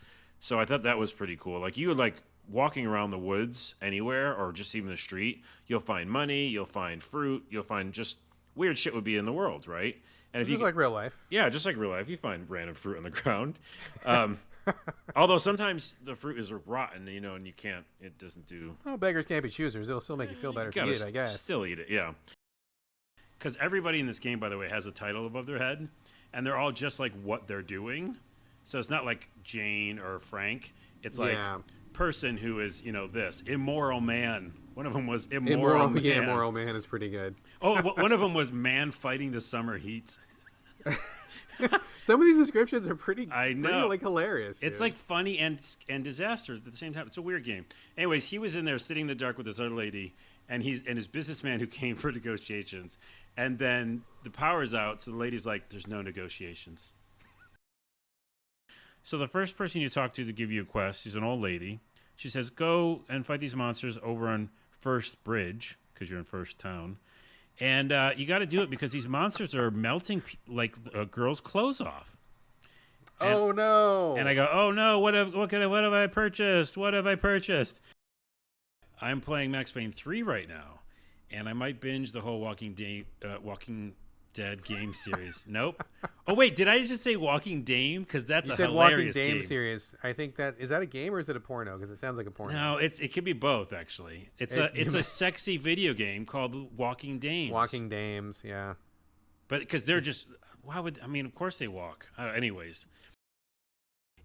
So I thought that was pretty cool. Like you would like walking around the woods anywhere or just even the street, you'll find money, you'll find fruit, you'll find just weird shit would be in the world, right? And if Just like real life. Yeah, just like real life, you find random fruit on the ground. Although sometimes the fruit is rotten, and you can't. It doesn't do. Well, beggars can't be choosers. It'll still make you feel better if you eat it, I guess. Still eat it, yeah. Because everybody in this game, by the way, has a title above their head, and they're all just like what they're doing. So it's not like Jane or Frank. It's like person who is, this immoral man. One of them was immoral man. Yeah, immoral man is pretty good. Oh, one of them was man fighting the summer heat. Some of these descriptions are pretty like hilarious. It's like funny and disastrous at the same time. It's a weird game. Anyways, he was in there sitting in the dark with this other lady, and his businessman who came for negotiations. And then the power's out, so the lady's like, "There's no negotiations." So the first person you talk to give you a quest, she's an old lady. She says, "Go and fight these monsters over on First Bridge," because you're in First Town. And you got to do it because these monsters are melting like a girl's clothes off. And, oh no! And I go, "Oh no! What have I purchased? What have I purchased?" I'm playing Max Payne 3 right now, and I might binge the whole Walking Dead game series. Nope. Oh wait, did I just say Walking Dame? Because that's a hilarious Walking Dame game series. I think is that a game or is it a porno? Because it sounds like a porno. No, it could be both actually. It's a sexy video game called Walking Dames. Walking Dames, yeah. But because they're just of course they walk. Anyways,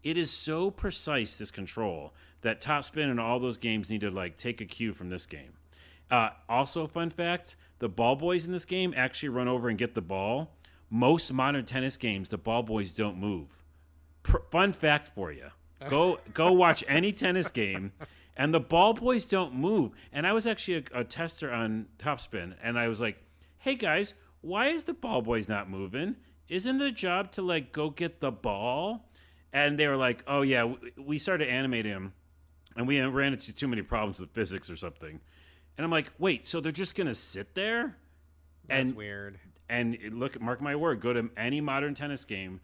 it is so precise, this control, that Top Spin and all those games need to like take a cue from this game. Also, fun fact, the ball boys in this game actually run over and get the ball. Most modern tennis games, the ball boys don't move. Fun fact for you. Go watch any tennis game, and the ball boys don't move. And I was actually a tester on Top Spin, and I was like, "Hey guys, why is the ball boys not moving? Isn't the job to like go get the ball?" And they were like, "Oh yeah, we started animating them, and we ran into too many problems with physics or something." And I'm like, "Wait, so they're just gonna sit there?" That's weird. And look, mark my word, go to any modern tennis game.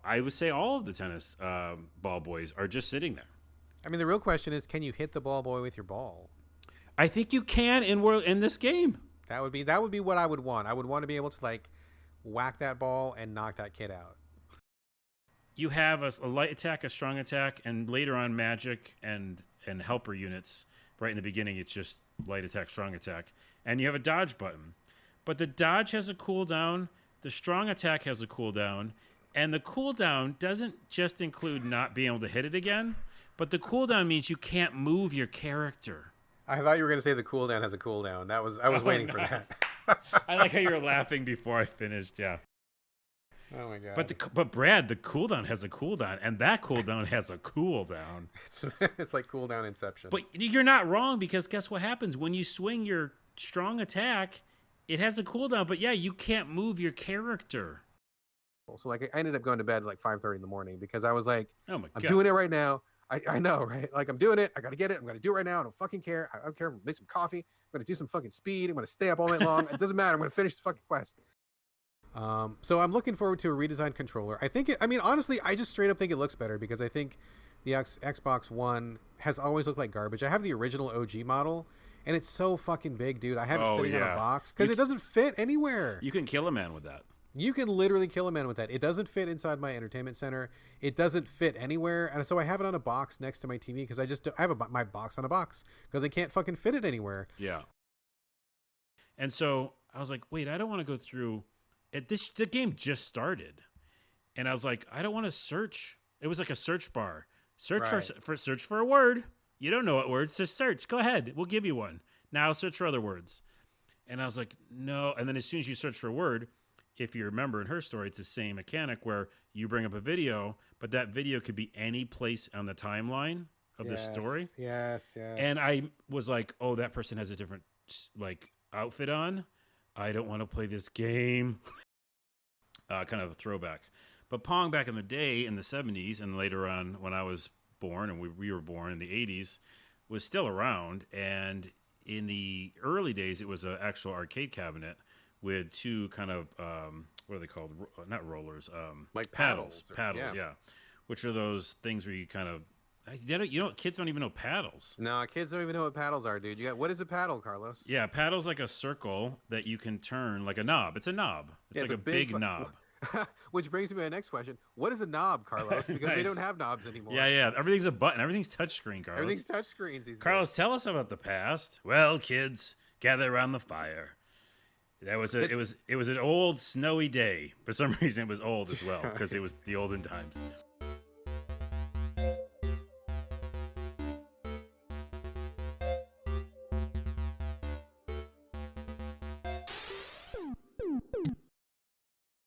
I would say all of the tennis ball boys are just sitting there. I mean, the real question is, can you hit the ball boy with your ball? I think you can in this game. That would be what I would want. I would want to be able to like whack that ball and knock that kid out. You have a light attack, a strong attack, and later on magic and helper units. Right in the beginning, it's just light attack, strong attack. And you have a dodge button. But the dodge has a cooldown, the strong attack has a cooldown, and the cooldown doesn't just include not being able to hit it again, but the cooldown means you can't move your character. I thought you were going to say the cooldown has a cooldown. I was waiting for that. I like how you were laughing before I finished, yeah. Oh my god! But Brad, the cooldown has a cooldown, and that cooldown has a cooldown. It's like cooldown Inception. But you're not wrong, because guess what happens when you swing your strong attack? It has a cooldown, but yeah, you can't move your character. So like, I ended up going to bed at like 5:30 in the morning because I was like, "Oh my god, I'm doing it right now." I know, right? Like, I'm doing it. I got to get it. I'm going to do it right now. I don't fucking care. I don't care. I'm going to make some coffee. I'm going to do some fucking speed. I'm going to stay up all night long. It doesn't matter. I'm going to finish the fucking quest. So I'm looking forward to a redesigned controller. Honestly, I just straight up think it looks better because I think the Xbox One has always looked like garbage. I have the original OG model, and it's so fucking big, dude. I have it sitting on a box because it doesn't fit anywhere. You can kill a man with that. You can literally kill a man with that. It doesn't fit inside my entertainment center. It doesn't fit anywhere, and so I have it on a box next to my TV because I have my box on a box because I can't fucking fit it anywhere. Yeah. And so I was like, wait, I don't want to go through. The game just started, and I was like, I don't want to search. It was like a search bar. Search for a word. You don't know what words to search. Go ahead. We'll give you one. Now search for other words. And I was like, no. And then as soon as you search for a word, if you remember in her story, it's the same mechanic where you bring up a video, but that video could be any place on the timeline of the story. Yes. And I was like, oh, that person has a different like outfit on. I don't want to play this game. Kind of a throwback. But Pong back in the day in the 70s and later on when I was born and we were born in the 80s was still around. And in the early days, it was an actual arcade cabinet with two kind of, what are they called? Not rollers. Like paddles. paddles, Yeah. Which are those things where you kind of, kids don't even know paddles. No, kids don't even know what paddles are, dude. What is a paddle, Carlos? Yeah, paddle's like a circle that you can turn like a knob. It's a knob. It's like a big knob. Which brings me to my next question. What is a knob, Carlos? Because we don't have knobs anymore. Yeah. Everything's a button. Everything's touchscreen, Carlos. Everything's touchscreens these Carlos, days. tell us about the past. Well, kids, gather around the fire. It was an old snowy day. For some reason, it was old as well because it was the olden times.